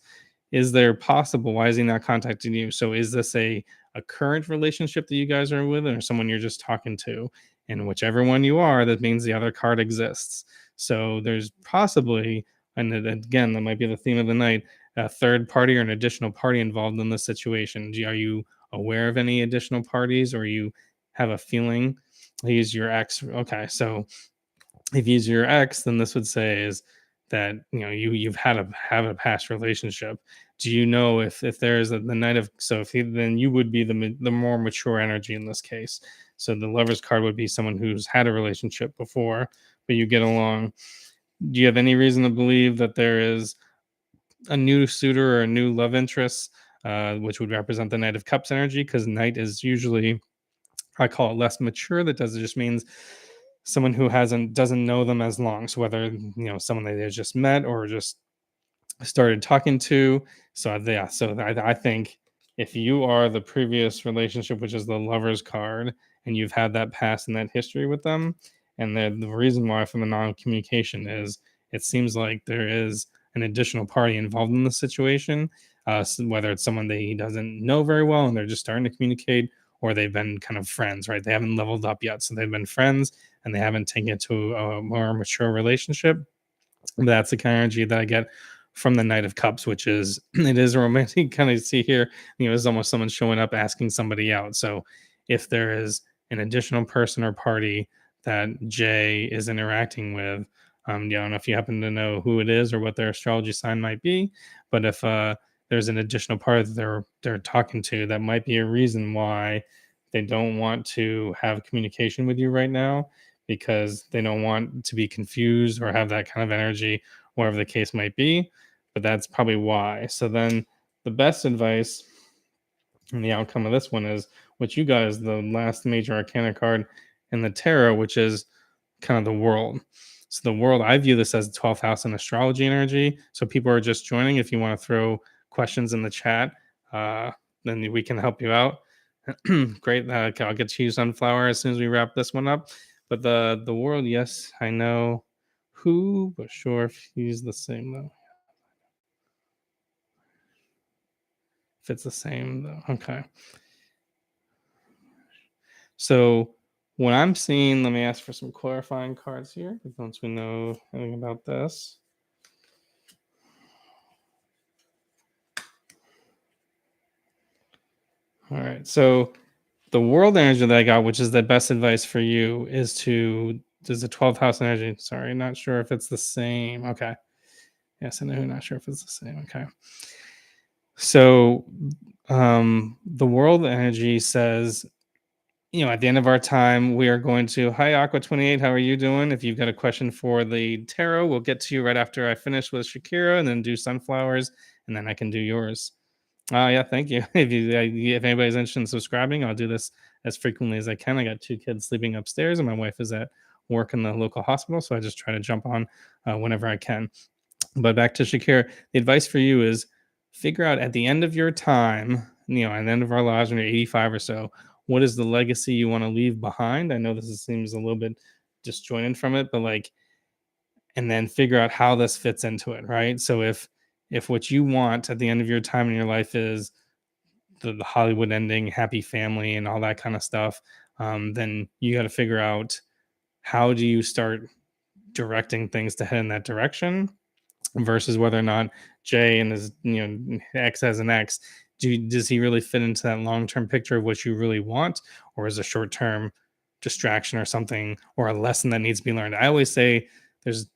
is there possible? Why is he not contacting you? So is this a current relationship that you guys are with, or someone you're just talking to? And whichever one you are, that means the other card exists. So there's possibly, and then again, that might be the theme of the night, a third party or an additional party involved in this situation. Are you aware of any additional parties, or you have a feeling he's your ex? Okay, so if he's your ex, then this would say is that you've had a have a past relationship. Do you know if there is the night of, so if he, then you would be the more mature energy in this case. So the Lover's card would be someone who's had a relationship before, but you get along. Do you have any reason to believe that there is a new suitor or a new love interest, which would represent the Knight of Cups energy? Because Knight is usually, I call it less mature. That does, it just means someone who doesn't know them as long. So whether someone that they just met or just started talking to. So yeah, so I think if you are the previous relationship, which is the Lover's card, and you've had that past and that history with them, and the reason why from the non-communication is it seems like there is an additional party involved in the situation, whether it's someone that he doesn't know very well and they're just starting to communicate, or they've been kind of friends, right? They haven't leveled up yet, so they've been friends and they haven't taken it to a more mature relationship. That's the kind of energy that I get from the Knight of Cups, which is it is a romantic kind of see here. It's almost someone showing up asking somebody out. So if there is an additional person or party that Jay is interacting with, I don't know if you happen to know who it is or what their astrology sign might be, but if there's an additional party that they're talking to, that might be a reason why they don't want to have communication with you right now, because they don't want to be confused or have that kind of energy, whatever the case might be. But that's probably why. So then the best advice and the outcome of this one is what you got is the last major arcana card in the tarot, which is kind of the world. So the world, I view this as the 12th house in astrology energy. So people are just joining. If you want to throw questions in the chat, uh, then we can help you out. Great. I'll get to you Sunflower as soon as we wrap this one up. But the world, yes, I know who, but sure if he's the same though. If it's the same though. Okay. So what I'm seeing, let me ask for some clarifying cards here once we know anything about this. All right. So the world energy that I got, which is the best advice for you, is to does the 12th house energy. Sorry, not sure if it's the same. Okay. Yes, I know. Not sure if it's the same. Okay. So the world energy says, at the end of our time, we are going to, hi, Aqua28, how are you doing? If you've got a question for the tarot, we'll get to you right after I finish with Shakira and then do sunflowers, and then I can do yours. Yeah, thank you. If anybody's interested in subscribing, I'll do this as frequently as I can. I got two kids sleeping upstairs, and my wife is at work in the local hospital, so I just try to jump on whenever I can. But back to Shakira, the advice for you is figure out at the end of your time, at the end of our lives when you're 85 or so, what is the legacy you want to leave behind? I know seems a little bit disjointed from it, but and then figure out how this fits into it, right? So if what you want at the end of your time in your life is the Hollywood ending, happy family, and all that kind of stuff, then you got to figure out how do you start directing things to head in that direction versus whether or not Jay and his X as an X, does he really fit into that long term picture of what you really want, or is a short term distraction or something or a lesson that needs to be learned? I always say there's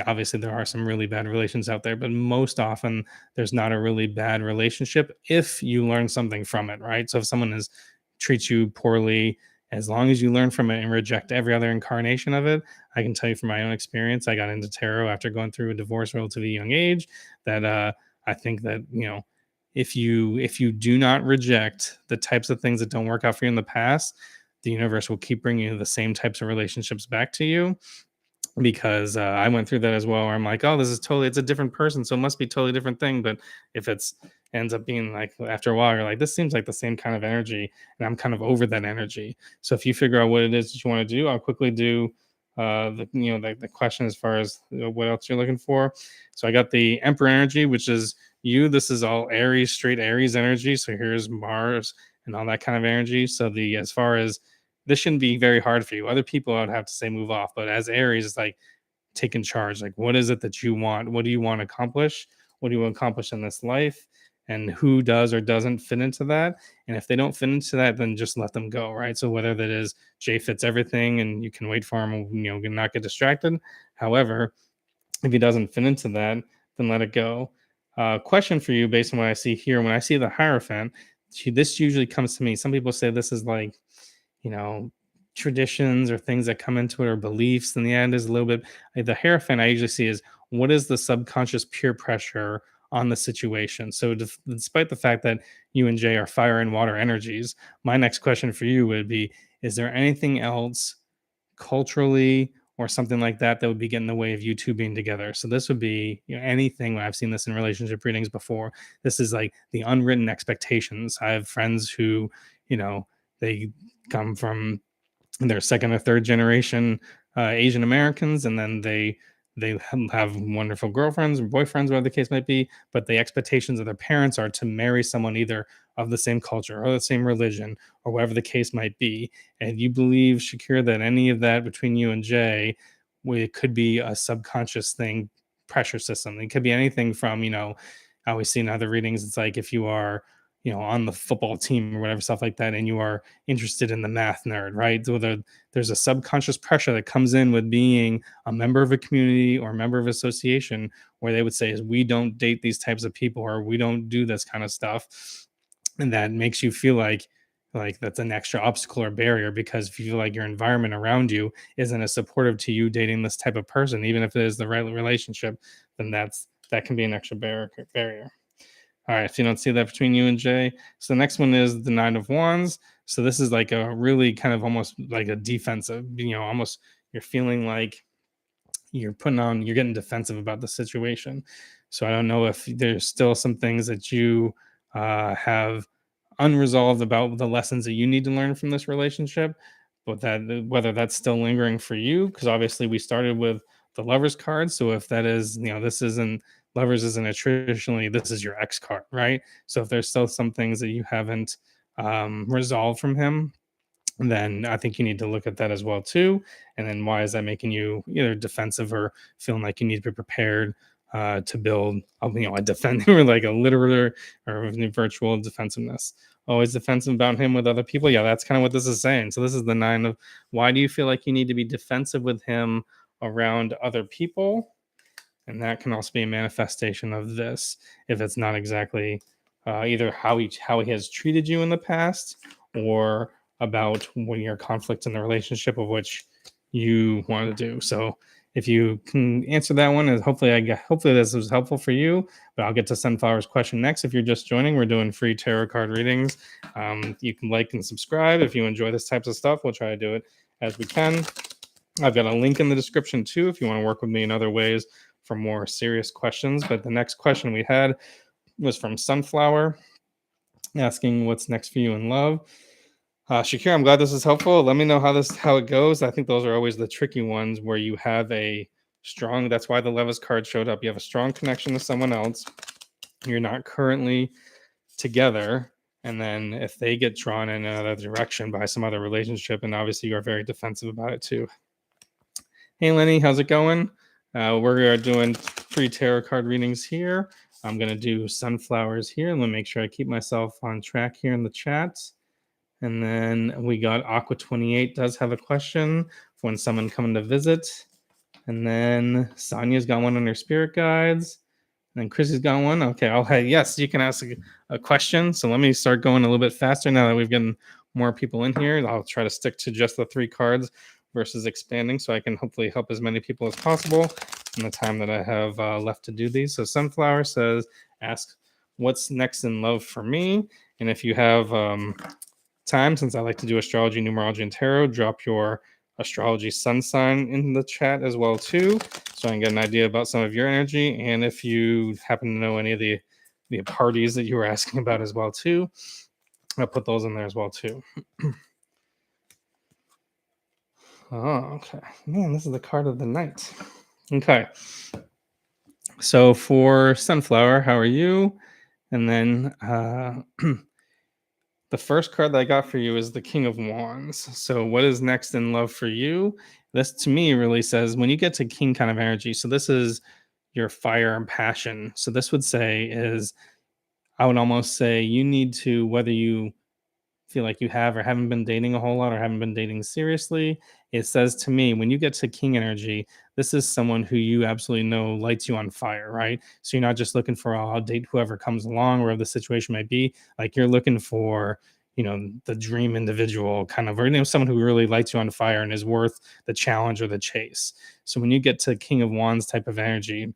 obviously there are some really bad relations out there, but most often there's not a really bad relationship if you learn something from it, right? So if someone treats you poorly, as long as you learn from it and reject every other incarnation of it, I can tell you from my own experience, I got into tarot after going through a divorce relatively young age, that I think that, if you do not reject the types of things that don't work out for you in the past, the universe will keep bringing the same types of relationships back to you, because I went through that as well. Where I'm like, oh, this is totally, it's a different person, so it must be totally different thing. But if it's ends up being like, after a while, you're like, this seems like the same kind of energy, and I'm kind of over that energy. So if you figure out what it is that you want to do, I'll quickly do the question as far as what else you're looking for. So I got the Emperor energy, which is you. This is all Aries, straight Aries energy. So here's Mars and all that kind of energy. So the as far as this shouldn't be very hard for you. Other people, I would have to say move off, but as Aries, it's like taking charge. Like, what is it that you want? What do you want to accomplish? What do you want to accomplish in this life? And who does or doesn't fit into that? And if they don't fit into that, then just let them go, right? So whether that is Jay fits everything and you can wait for him, not get distracted. However, if he doesn't fit into that, then let it go. Question for you, based on what I see here, when I see the Hierophant, this usually comes to me. Some people say this is like, you know, traditions or things that come into it, or beliefs. In the end, is a little bit like the Hierophant I usually see is, what is the subconscious peer pressure on the situation. So despite the fact that you and Jay are fire and water energies, my next question for you would be, is there anything else culturally or something like that that would be getting in the way of you two being together? So this would be, anything. I've seen this in relationship readings before. This is like the unwritten expectations. I have friends who, they come from, they're second or third generation Asian Americans, and then they have wonderful girlfriends or boyfriends, whatever the case might be. But the expectations of their parents are to marry someone either of the same culture or the same religion or whatever the case might be. And you believe, Shakira, that any of that between you and Jay, it could be a subconscious thing, pressure system. It could be anything from, I always see in other readings, it's like if you are, on the football team or whatever, stuff like that, and you are interested in the math nerd, right? So there's a subconscious pressure that comes in with being a member of a community or a member of association, where they would say is, we don't date these types of people, or we don't do this kind of stuff. And that makes you feel like that's an extra obstacle or barrier, because if you feel like your environment around you isn't as supportive to you dating this type of person, even if it is the right relationship, then that can be an extra barrier. All right, if you don't see that between you and Jay. So the next one is the Nine of Wands. So this is like a really kind of almost like a defensive, almost you're feeling like you're getting defensive about the situation. So I don't know if there's still some things that you have unresolved about the lessons that you need to learn from this relationship, but that whether that's still lingering for you, because obviously we started with the Lovers card. So if that is, this isn't, Lovers isn't a traditionally, this is your ex card, right? So if there's still some things that you haven't resolved from him, then I think you need to look at that as well too. And then why is that making you either defensive or feeling like you need to be prepared to build, a defend or like a literal or virtual defensiveness. Always defensive about him with other people. Yeah, that's kind of what this is saying. So this is the nine of, why do you feel like you need to be defensive with him around other people? And that can also be a manifestation of this, if it's not exactly either how he has treated you in the past, or about when your conflict in the relationship of which you want to do. So if you can answer that one, and hopefully this was helpful for you. But I'll get to Sunflower's question next. If you're just joining, we're doing free tarot card readings. You can like and subscribe if you enjoy this types of stuff. We'll try to do it as we can. I've got a link in the description too if you want to work with me in other ways for more serious questions. But the next question we had was from Sunflower, asking what's next for you in love. Shakira, I'm glad this is helpful. Let me know how it goes. I think those are always the tricky ones, where you have a strong, that's why the Lovers card showed up. You have a strong connection to someone else. You're not currently together. And then if they get drawn in another direction by some other relationship, and obviously you're very defensive about it too. Hey, Lenny, how's it going? We're doing free tarot card readings here. I'm going to do Sunflowers here. Let me make sure I keep myself on track here in the chat. And then we got Aqua28 does have a question for when someone coming to visit. And then Sonia's got one on her spirit guides. And then Chrissy's got one. Okay, yes, you can ask a question. So let me start going a little bit faster now that we've gotten more people in here. I'll try to stick to just the 3 cards versus expanding, so I can hopefully help as many people as possible in the time that I have left to do these. So Sunflower says, ask what's next in love for me. And if you have time, since I like to do astrology, numerology, and tarot, drop your astrology sun sign in the chat as well too, so I can get an idea about some of your energy. And if you happen to know any of the parties that you were asking about as well too, I'll put those in there as well too. Oh, okay. Man, this is the card of the night. Okay. So for Sunflower, how are you? And then the first card that I got for you is the King of Wands. So what is next in love for you? This to me really says when you get to King kind of energy. So this is your fire and passion. So this would say is I would almost say you need to, whether you feel like you have or haven't been dating a whole lot or haven't been dating seriously, it says to me when you get to king energy, this is someone who you absolutely know lights you on fire, right? So you're not just looking for, oh, I'll date whoever comes along, wherever the situation might be. Like you're looking for, the dream individual kind of, or someone who really lights you on fire and is worth the challenge or the chase. So when you get to King of Wands type of energy,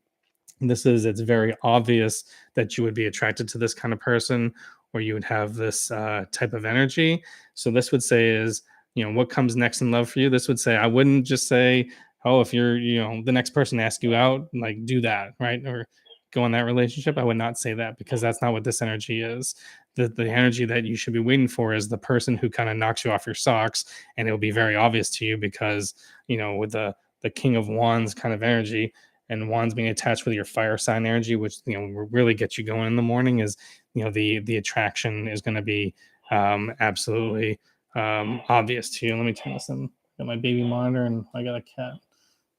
it's very obvious that you would be attracted to this kind of person, or you would have this type of energy. So this would say is, what comes next in love for you. This would say I wouldn't just say, oh, if you're, the next person asks you out, like do that, right? Or go in that relationship. I would not say that, because that's not what this energy is. The energy that you should be waiting for is the person who kind of knocks you off your socks, and it'll be very obvious to you because, with the King of Wands kind of energy, and wands being attached with your fire sign energy, which really gets you going in the morning, is the attraction is going to be absolutely obvious to you. Let me turn this in. Got my baby monitor, and I got a cat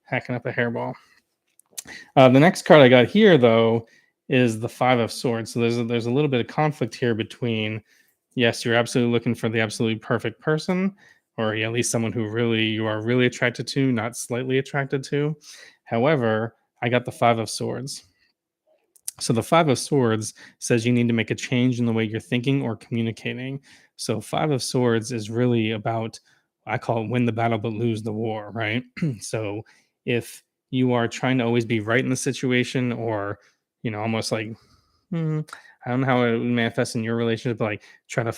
hacking up a hairball. The next card I got here, though, is the Five of Swords. So there's a little bit of conflict here between, yes, you're absolutely looking for the absolutely perfect person, or at least someone who you are really attracted to, not slightly attracted to. However, I got the Five of Swords. So the Five of Swords says you need to make a change in the way you're thinking or communicating. So Five of Swords is really about, I call it win the battle but lose the war, right? So if you are trying to always be right in the situation, or almost like, I don't know how it would manifest in your relationship, but like try to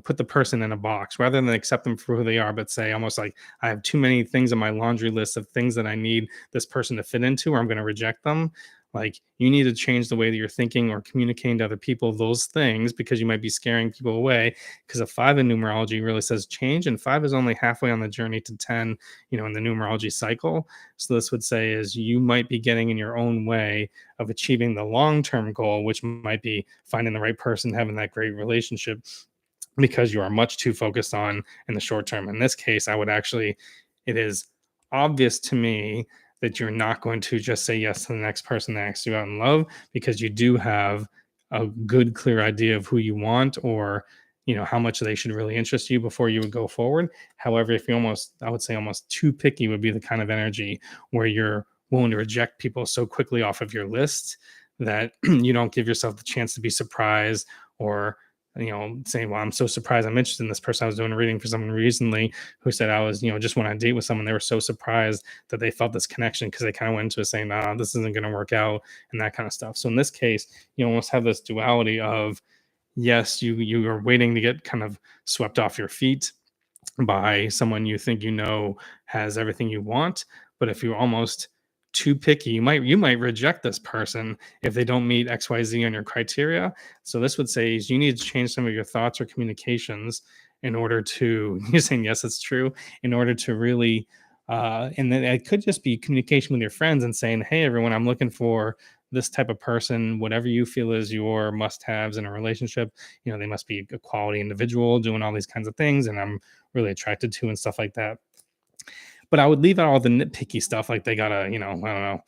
put the person in a box rather than accept them for who they are, but say almost like I have too many things on my laundry list of things that I need this person to fit into, or I'm going to reject them. Like you need to change the way that you're thinking or communicating to other people those things, because you might be scaring people away. Because a five in numerology really says change, and five is only halfway on the journey to 10, in the numerology cycle. So this would say is you might be getting in your own way of achieving the long-term goal, which might be finding the right person, having that great relationship, because you are much too focused on in the short term. In this case, it is obvious to me that you're not going to just say yes to the next person that asks you out in love, because you do have a good, clear idea of who you want, or how much they should really interest you before you would go forward. However, if you I would say almost too picky would be the kind of energy where you're willing to reject people so quickly off of your list that you don't give yourself the chance to be surprised, or saying, well, I'm so surprised I'm interested in this person. I was doing a reading for someone recently who said I was, just when I date with someone, they were so surprised that they felt this connection, because they kind of went into it saying, nah, this isn't going to work out, and that kind of stuff. So in this case, you almost have this duality of, yes, you are waiting to get kind of swept off your feet by someone you think has everything you want. But if you're almost too picky, you might reject this person if they don't meet XYZ on your criteria. So this would say is you need to change some of your thoughts or communications in order to you're saying yes, it's true, in order to really and then it could just be communication with your friends and saying, hey everyone, I'm looking for this type of person, whatever you feel is your must-haves in a relationship. They must be a quality individual doing all these kinds of things, and I'm really attracted to, and stuff like that. But I would leave out all the nitpicky stuff, like they gotta, I don't know,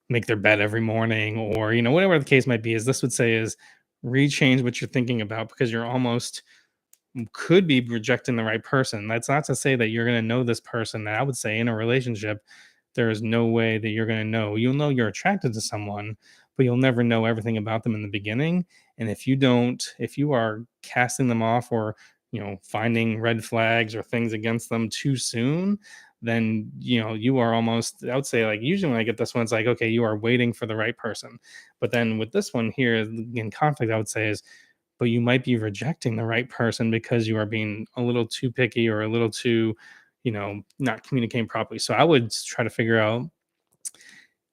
make their bed every morning, or whatever the case might be. Is this would say is rechange what you're thinking about, because you're almost could be rejecting the right person. That's not to say that you're going to know this person. I would say in a relationship, there is no way that you're going to know. You'll know you're attracted to someone, but you'll never know everything about them in the beginning. And if you are casting them off, or finding red flags or things against them too soon, then you are almost, I would say, like, usually when I get this one, it's like, okay, you are waiting for the right person. But then with this one here in conflict, I would say is, but you might be rejecting the right person because you are being a little too picky or a little too, not communicating properly. So I would try to figure out,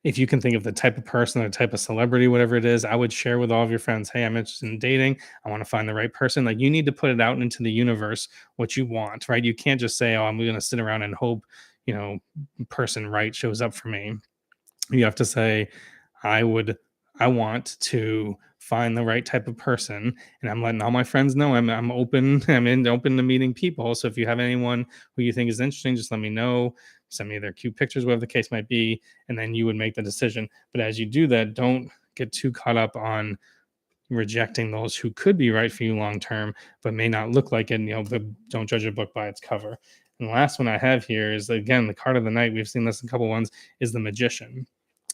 if you can think of the type of person or type of celebrity, whatever it is, I would share with all of your friends, hey, I'm interested in dating. I want to find the right person. Like, you need to put it out into the universe what you want, right? You can't just say, oh, I'm going to sit around and hope, you know, person right shows up for me. You have to say, I would I want to find the right type of person, and I'm letting all my friends know I'm open. Open to meeting people. So if you have anyone who you think is interesting, just let me know. Send me their cute pictures, whatever the case might be, and then you would make the decision. But as you do that, don't get too caught up on rejecting those who could be right for you long term, but may not look like it. But don't judge a book by its cover. And the last one I have here is, again, the card of the night. We've seen this in a couple ones. Is the Magician.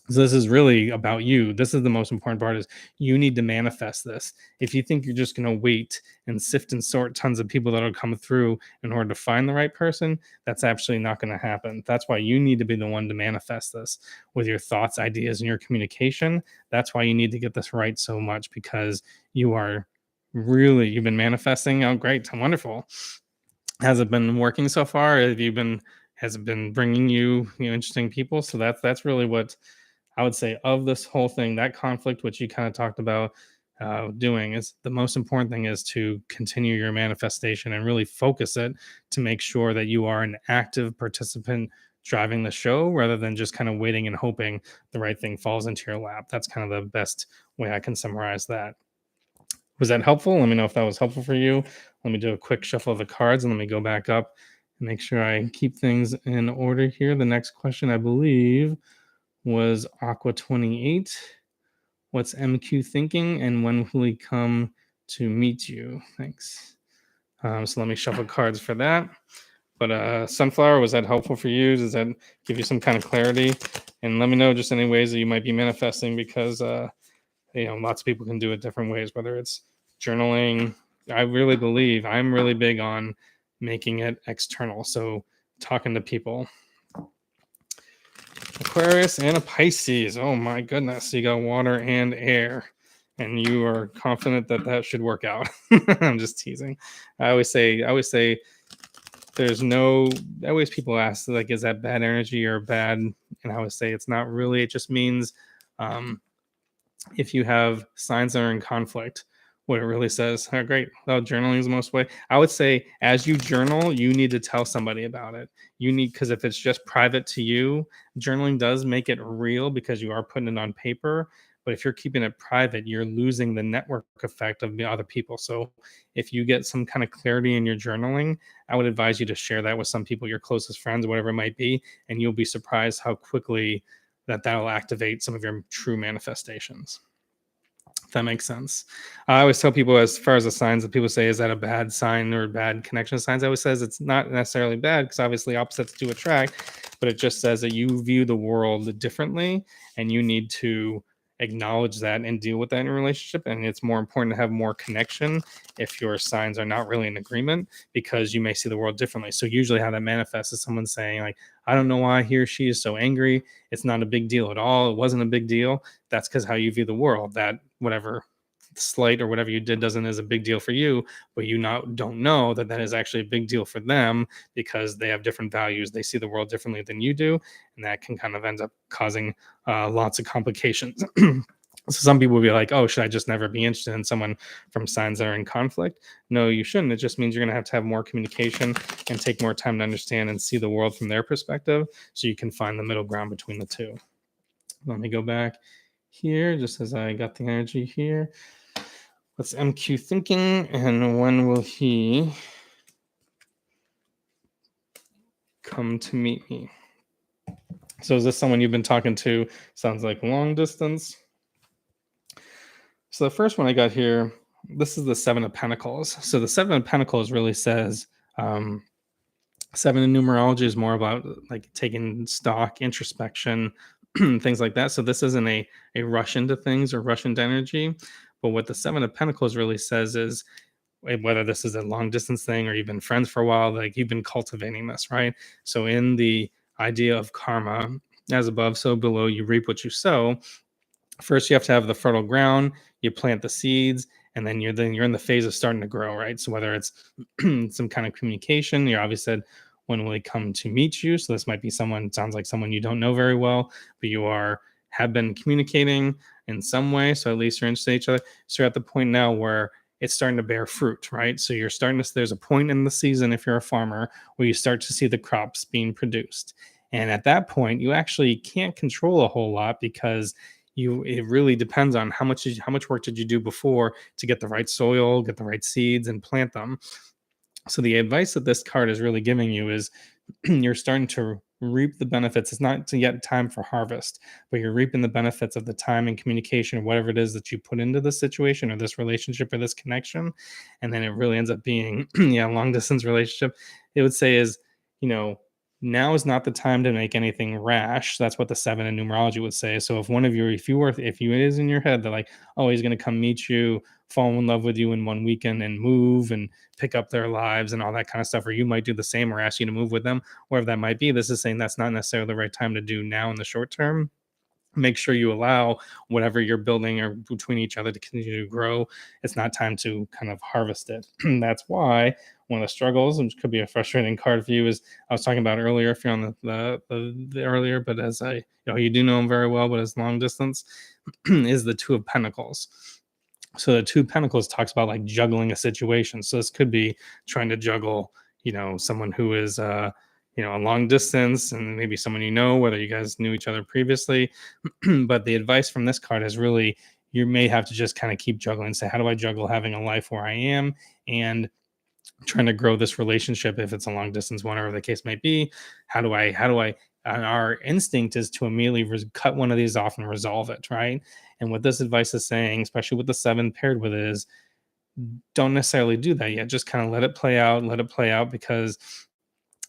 So this is really about you. This is the most important part, is you need to manifest this. If you think you're just going to wait and sift and sort tons of people that'll come through in order to find the right person, that's actually not going to happen. That's why you need to be the one to manifest this with your thoughts, ideas, and your communication. That's why you need to get this right so much, because you've been manifesting. Oh, great. Wonderful. Has it been working so far? Has it been bringing you, interesting people? So that's really what I would say of this whole thing. That conflict, which you kind of talked about doing, is the most important thing, is to continue your manifestation and really focus it to make sure that you are an active participant driving the show, rather than just kind of waiting and hoping the right thing falls into your lap. That's kind of the best way I can summarize that. Was that helpful? Let me know if that was helpful for you. Let me do a quick shuffle of the cards and let me go back up and make sure I keep things in order here. The next question, I believe, was Aqua 28. What's MQ thinking, and when will he come to meet you? Thanks. So let me shuffle cards for that. But Sunflower, was that helpful for you? Does that give you some kind of clarity? And let me know just any ways that you might be manifesting, because lots of people can do it different ways, whether it's journaling. I'm really big on making it external. So talking to people. Aquarius and a Pisces. Oh my goodness. You got water and air, and you are confident that that should work out. I'm just teasing. I always say there's no, always people ask, like, is that bad energy or bad? And I always say it's not really. It just means, if you have signs that are in conflict, what it really says, oh, great. Well, journaling is the most way. I would say, as you journal, you need to tell somebody about it. Because if it's just private to you, journaling does make it real because you are putting it on paper. But if you're keeping it private, you're losing the network effect of the other people. So if you get some kind of clarity in your journaling, I would advise you to share that with some people, your closest friends, whatever it might be, and you'll be surprised how quickly that'll activate some of your true manifestations. If that makes sense. I always tell people, as far as the signs that people say, is that a bad sign or bad connection signs? I always says it's not necessarily bad, because obviously opposites do attract, but it just says that you view the world differently, and you need to acknowledge that and deal with that in a relationship. And it's more important to have more connection if your signs are not really in agreement, because you may see the world differently. So usually how that manifests is someone saying, like, I don't know why he or she is so angry. It's not a big deal at all. It wasn't a big deal. That's because how you view the world, that whatever slight or whatever you did doesn't is a big deal for you, but you don't know that that is actually a big deal for them, because they have different values. They see the world differently than you do, and that can kind of end up causing lots of complications. So some people will be like, oh, should I just never be interested in someone from signs that are in conflict? No, you shouldn't. It just means you're going to have more communication and take more time to understand and see the world from their perspective, so you can find the middle ground between the two. Let me go back here, just as I got the energy here. What's MQ thinking, and when will he come to meet me? So is this someone you've been talking to? Sounds like long distance. So the first one I got here, this is the Seven of Pentacles. So the Seven of Pentacles really says, seven in numerology is more about like taking stock, introspection, things like that. So this isn't a rush into things or rush into energy. But what the Seven of Pentacles really says is, whether this is a long distance thing or you've been friends for a while, like you've been cultivating this, right? So in the idea of karma, as above, so below, you reap what you sow. First, you have to have the fertile ground, you plant the seeds, and then you're in the phase of starting to grow, right? So whether it's some kind of communication, you obviously said, when will they come to meet you? So this might be someone, sounds like someone you don't know very well, but you are have been communicating in some way. So at least you're interested in each other. So you're at the point now where it's starting to bear fruit, right? So you're starting to, there's a point in the season, if you're a farmer, where you start to see the crops being produced. And at that point, you actually can't control a whole lot because it really depends on how much work did you do before to get the right soil, get the right seeds, and plant them. So the advice that this card is really giving you is you're starting to reap the benefits. It's not yet time for harvest, but you're reaping the benefits of the time and communication or whatever it is that you put into this situation or this relationship or this connection. And then it really ends up being, yeah, long distance relationship. It would say is, you know, now is not the time to make anything rash. That's what the seven in numerology would say. So if one of you, if you it is in your head that like, oh, he's going to come meet you, fall in love with you in one weekend and move and pick up their lives and all that kind of stuff, or you might do the same or ask you to move with them, wherever that might be. This is saying that's not necessarily the right time to do now in the short term. Make sure you allow whatever you're building or between each other to continue to grow. It's not time to kind of harvest it. That's why one of the struggles, which could be a frustrating card for you, is I was talking about earlier. If you're on the earlier, but as you do know him very well, but as long distance is the Two of Pentacles. So the Two of Pentacles talks about like juggling a situation. So this could be trying to juggle, someone who is a long distance and maybe someone whether you guys knew each other previously. But the advice from this card is really you may have to just kind of keep juggling. Say, how do I juggle having a life where I am and trying to grow this relationship if it's a long distance one, or the case might be? How do I and our instinct is to immediately cut one of these off and resolve it, right? And what this advice is saying, especially with the seven paired with it, is don't necessarily do that yet. Just kind of let it play out, because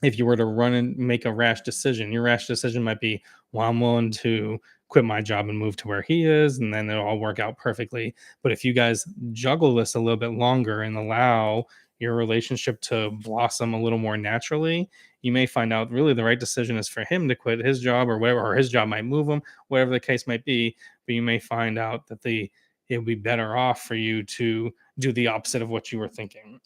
if you were to run and make a rash decision, your rash decision might be, well, I'm willing to quit my job and move to where he is, and then it'll all work out perfectly. But if you guys juggle this a little bit longer and allow your relationship to blossom a little more naturally, you may find out really the right decision is for him to quit his job or whatever, or his job might move him, whatever the case might be. But you may find out that it would be better off for you to do the opposite of what you were thinking.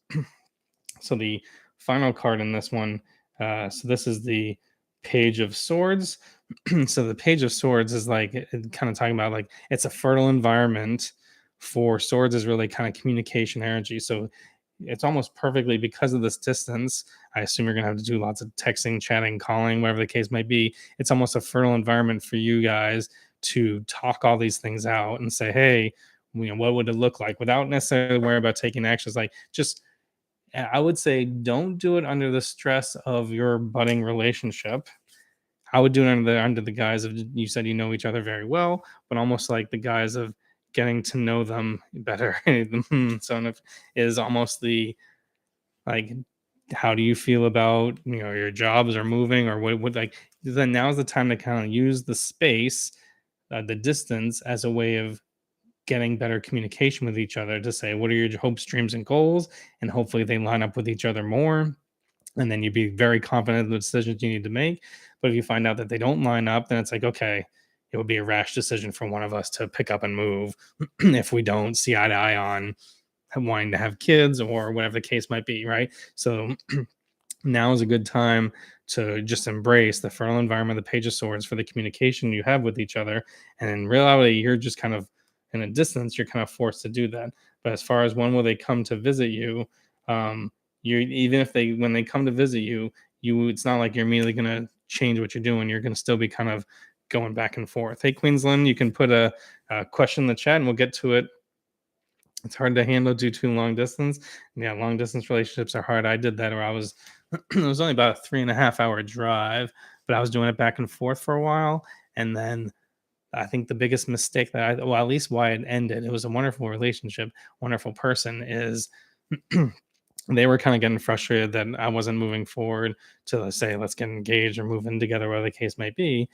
So the final card in this one, so this is the Page of Swords. So the Page of Swords is like kind of talking about like it's a fertile environment for swords, is really kind of communication energy. So it's almost perfectly, because of this distance, I assume you're going to have to do lots of texting, chatting, calling, whatever the case might be. It's almost a fertile environment for you guys to talk all these things out and say, hey, what would it look like, without necessarily worrying about taking actions. Like, just, I would say, don't do it under the stress of your budding relationship. I would do it under the guise of, you said you know each other very well, but almost like the guise of getting to know them better. So if is almost the like, how do you feel about your jobs or moving, or what like, then now's the time to kind of use the space, the distance, as a way of getting better communication with each other, to say what are your hopes, dreams, and goals, and hopefully they line up with each other more, and then you'd be very confident in the decisions you need to make. But if you find out that they don't line up, then it's like, okay, it would be a rash decision for one of us to pick up and move if we don't see eye to eye on wanting to have kids or whatever the case might be, right? So now is a good time to just embrace the fertile environment of the Page of Swords for the communication you have with each other. And in reality, you're just kind of in a distance, you're kind of forced to do that. But as far as when will they come to visit you, you, even if when they come to visit you, it's not like you're immediately going to change what you're doing. You're going to still be kind of going back and forth. Hey, Queensland, you can put a question in the chat and we'll get to it. It's hard to handle due to long distance. Yeah, long distance relationships are hard. I did that where I was, it was only about a 3.5 hour drive, but I was doing it back and forth for a while. And then I think the biggest mistake that at least why it ended, it was a wonderful relationship, wonderful person, is they were kind of getting frustrated that I wasn't moving forward to say, let's get engaged or move in together, whatever the case might be.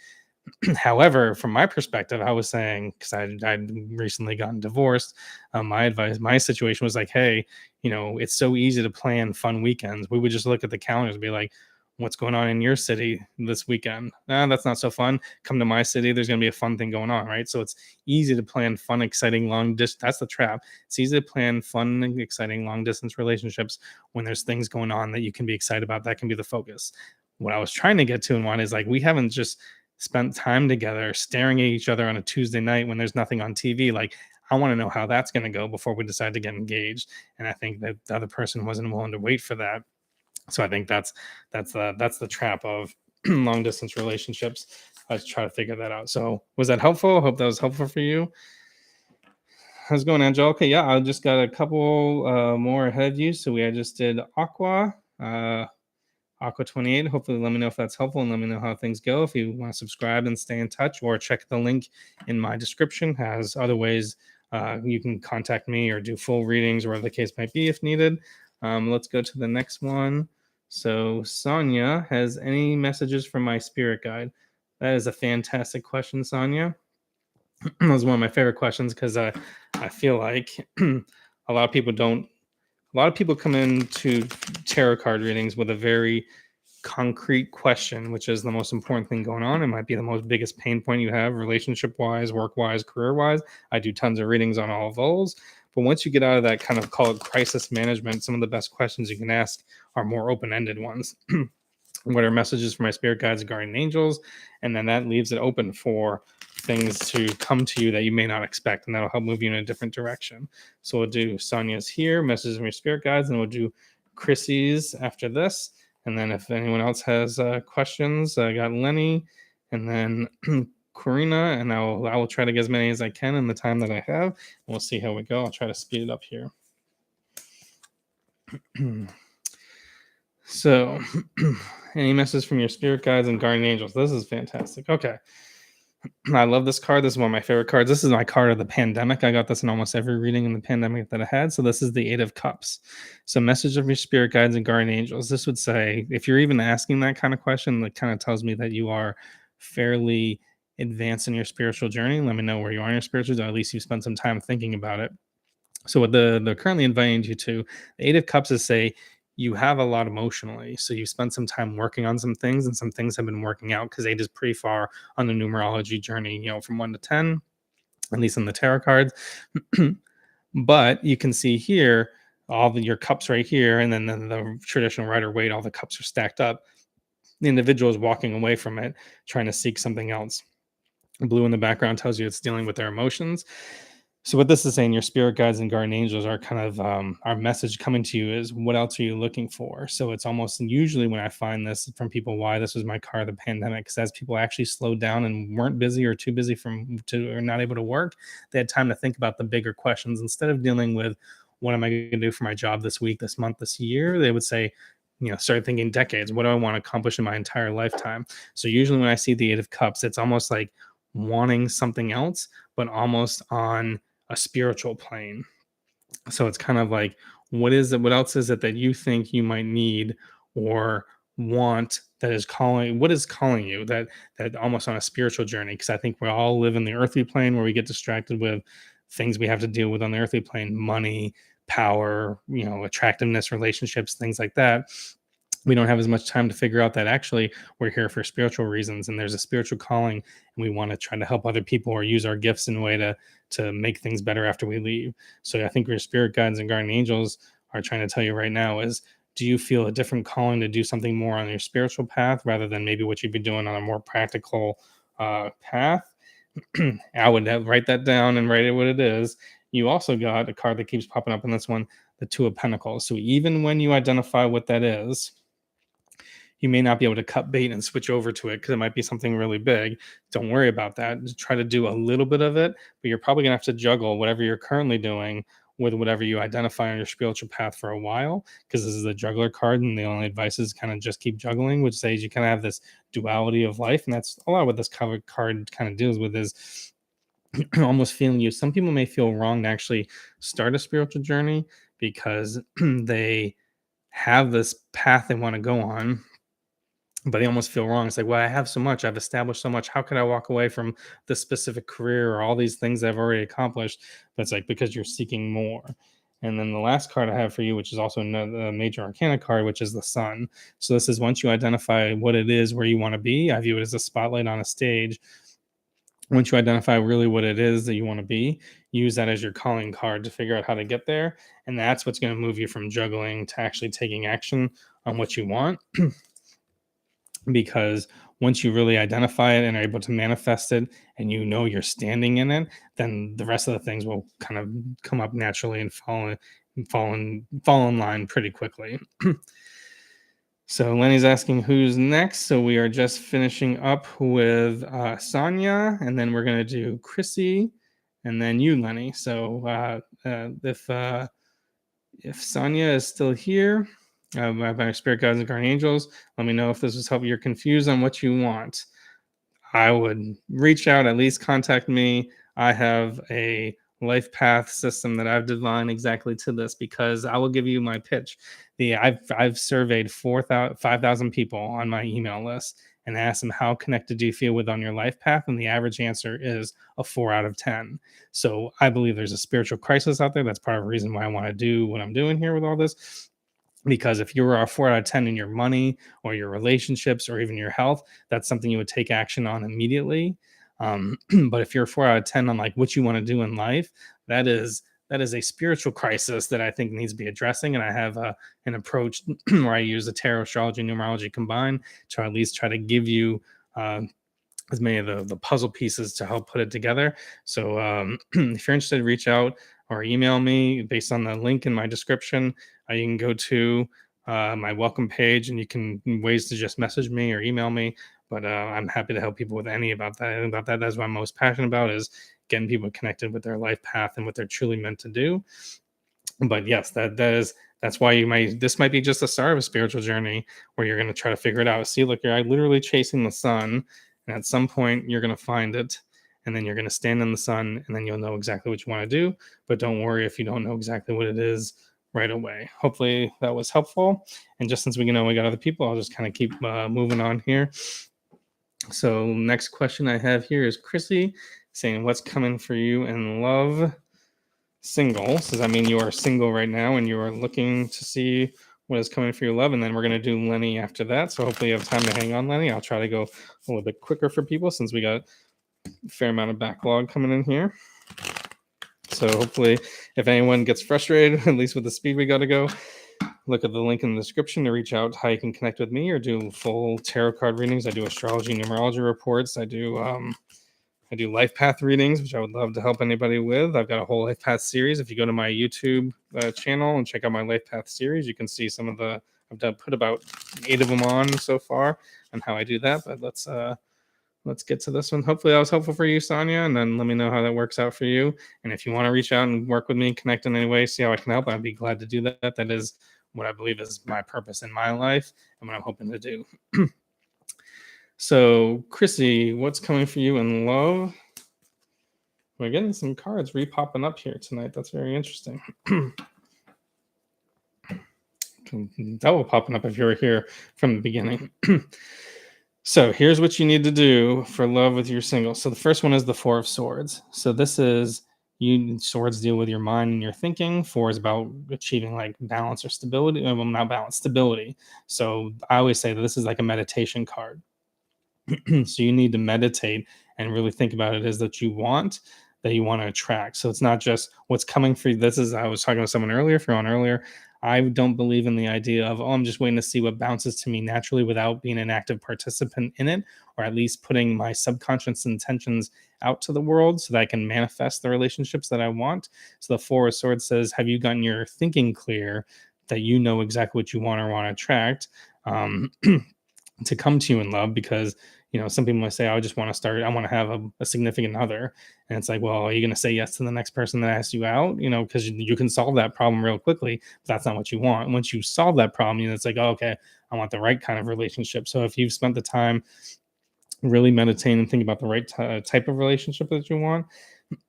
However, from my perspective, I was saying, because I'd recently gotten divorced, my advice, my situation was like, hey, it's so easy to plan fun weekends. We would just look at the calendars and be like, what's going on in your city this weekend? Nah, that's not so fun. Come to my city. There's going to be a fun thing going on, right? So it's easy to plan fun, exciting, long distance. That's the trap. It's easy to plan fun and exciting long distance relationships when there's things going on that you can be excited about. That can be the focus. What I was trying to get to and one is like, we haven't just spent time together staring at each other on a Tuesday night when there's nothing on TV. Like, I want to know how that's going to go before we decide to get engaged. And I think that the other person wasn't willing to wait for that. So I think that's the trap of long distance relationships. I try to figure that out. So was that helpful? I hope that was helpful for you. How's it going, Angelica? Yeah, I just got a couple more ahead of you. So I just did Aqua 28. Hopefully, let me know if that's helpful and let me know how things go. If you want to subscribe and stay in touch, or check the link in my description, has other ways you can contact me or do full readings or whatever the case might be if needed. Let's go to the next one. So, Sonia, has any messages from my spirit guide? That is a fantastic question, Sonia. That was one of my favorite questions because I feel like a lot of people don't. A lot of people come into tarot card readings with a very concrete question, which is the most important thing going on. It might be the most biggest pain point you have, relationship wise, work wise, career wise. I do tons of readings on all of those. But once you get out of that kind of, call it crisis management, some of the best questions you can ask are more open ended ones. What are messages for my spirit guides and guardian angels? And then that leaves it open for things to come to you that you may not expect, and that'll help move you in a different direction. So we'll do Sonia's here, messages from your spirit guides, and we'll do Chrissy's after this. And then if anyone else has questions, I got Lenny, and then Karina, and I will try to get as many as I can in the time that I have. And we'll see how we go. I'll try to speed it up here. So, any messages from your spirit guides and guardian angels? This is fantastic. Okay. I love this card. This is one of my favorite cards. This is my card of the pandemic. I got this in almost every reading in the pandemic that I had. So this is the Eight of Cups. So message of your spirit guides and guardian angels. This would say, if you're even asking that kind of question, that kind of tells me that you are fairly advanced in your spiritual journey. Let me know where you are in your spiritual journey. At least you spent some time thinking about it. So what they're currently inviting you to, the Eight of Cups is say you have a lot emotionally. So you spent some time working on some things, and some things have been working out because eight is pretty far on the numerology journey, from 1 to 10, at least in the tarot cards. But you can see here your cups right here, and then the traditional Rider Waite, all the cups are stacked up. The individual is walking away from it, trying to seek something else. Blue in the background tells you it's dealing with their emotions. So what this is saying, your spirit guides and guardian angels are kind of our message coming to you is, what else are you looking for? So it's almost usually when I find this from people, why this was my card of the pandemic, because as people actually slowed down and weren't busy or too busy or not able to work, they had time to think about the bigger questions instead of dealing with, what am I going to do for my job this week, this month, this year? They would say, start thinking decades. What do I want to accomplish in my entire lifetime? So usually when I see the Eight of Cups, it's almost like wanting something else, but almost on a spiritual plane. So it's kind of like, what is it? What else is it that you think you might need or want, that is calling? What is calling you, that almost on a spiritual journey? Because I think we all live in the earthly plane where we get distracted with things we have to deal with on the earthly plane, money, power, attractiveness, relationships, things like that. We don't have as much time to figure out that actually we're here for spiritual reasons, and there's a spiritual calling, and we want to try to help other people or use our gifts in a way to make things better after we leave. So I think your spirit guides and guardian angels are trying to tell you right now is, do you feel a different calling to do something more on your spiritual path rather than maybe what you've been doing on a more practical path? I would write that down and write it what it is. You also got a card that keeps popping up in this one, the Two of Pentacles. So even when you identify what that is, you may not be able to cut bait and switch over to it because it might be something really big. Don't worry about that. Just try to do a little bit of it, but you're probably going to have to juggle whatever you're currently doing with whatever you identify on your spiritual path for a while, because this is a juggler card, and the only advice is kind of just keep juggling, which says you kind of have this duality of life. And that's a lot of what this cover card kind of deals with, is almost feeling you. Some people may feel wrong to actually start a spiritual journey because they have this path they want to go on, but they almost feel wrong. It's like, well, I have so much, I've established so much. How could I walk away from this specific career or all these things I've already accomplished? But it's like because you're seeking more. And then the last card I have for you, which is also a major arcana card, which is the sun. So this is once you identify what it is where you want to be. I view it as a spotlight on a stage. Once you identify really what it is that you want to be, use that as your calling card to figure out how to get there. And that's what's going to move you from juggling to actually taking action on what you want, because once you really identify it and are able to manifest it and you know you're standing in it, then the rest of the things will kind of come up naturally and fall in line pretty quickly. So Lenny's asking who's next. So we are just finishing up with Sonia, and then we're going to do Chrissy, and then you, Lenny. So if Sonia is still here, my spirit guides and guardian angels, let me know if this was helpful. You're confused on what you want. I would reach out, at least contact me. I have a life path system that I've designed exactly to this, because I will give you my pitch. I've surveyed 5,000 people on my email list and asked them, how connected do you feel with on your life path? And the average answer is a 4 out of 10. So I believe there's a spiritual crisis out there. That's part of the reason why I want to do what I'm doing here with all this. Because if you were a 4 out of 10 in your money or your relationships or even your health, that's something you would take action on immediately. But if you're a 4 out of 10 on like what you want to do in life, that is a spiritual crisis that I think needs to be addressing. And I have an approach where I use the tarot, astrology, numerology combined to at least try to give you uh, as many of the puzzle pieces to help put it together. So if you're interested, reach out or email me based on the link in my description. You can go to my welcome page, and you can ways to just message me or email me. But I'm happy to help people with any about that. And about that, that's what I'm most passionate about, is getting people connected with their life path and what they're truly meant to do. But yes, that's why this might be just the start of a spiritual journey where you're going to try to figure it out. See, look, you're literally chasing the sun, and at some point you're going to find it, and then you're going to stand in the sun, and then you'll know exactly what you want to do. But don't worry if you don't know exactly what it is right away. Hopefully that was helpful. And just since we know we got other people, I'll just kind of keep moving on here. So next question I have here is Chrissy saying, what's coming for you in love? Single. Does that mean you are single right now and you are looking to see what is coming for your love? And then we're going to do Lenny after that. So hopefully you have time to hang on, Lenny. I'll try to go a little bit quicker for people since we got a fair amount of backlog coming in here. So hopefully if anyone gets frustrated, at least with the speed we got to go, look at the link in the description to reach out how you can connect with me or do full tarot card readings. I do astrology, numerology reports. I do life path readings, which I would love to help anybody with. I've got a whole life path series. If you go to my YouTube channel and check out my life path series, you can see some of the, put about 8 of them on so far and how I do that. But let's get to this one. Hopefully that was helpful for you, Sonia, and then let me know how that works out for you. And if you want to reach out and work with me, connect in any way, see how I can help, I'd be glad to do that. That is what I believe is my purpose in my life and what I'm hoping to do. So, Chrissy, what's coming for you in love? We're getting some cards re-popping up here tonight. That's very interesting. Double popping up if you were here from the beginning. So here's what you need to do for love with your single. So the first one is the 4 of Swords. So this is, swords deal with your mind and your thinking. 4 is about achieving like balance or stability. Well, not balance, stability. So I always say that this is like a meditation card. So you need to meditate and really think about it as that you want to attract. So it's not just what's coming for you. This is, I was talking to someone earlier, if you're on earlier, I don't believe in the idea of, oh, I'm just waiting to see what bounces to me naturally without being an active participant in it, or at least putting my subconscious intentions out to the world so that I can manifest the relationships that I want. So the 4 of Swords says, have you gotten your thinking clear that you know exactly what you want or want to attract to come to you in love? Because some people might say, I just want to have a significant other. And it's like, well, are you going to say yes to the next person that asks you out? Because you can solve that problem real quickly, but that's not what you want. And once you solve that problem, it's like, oh, okay, I want the right kind of relationship. So if you've spent the time really meditating and thinking about the right type of relationship that you want,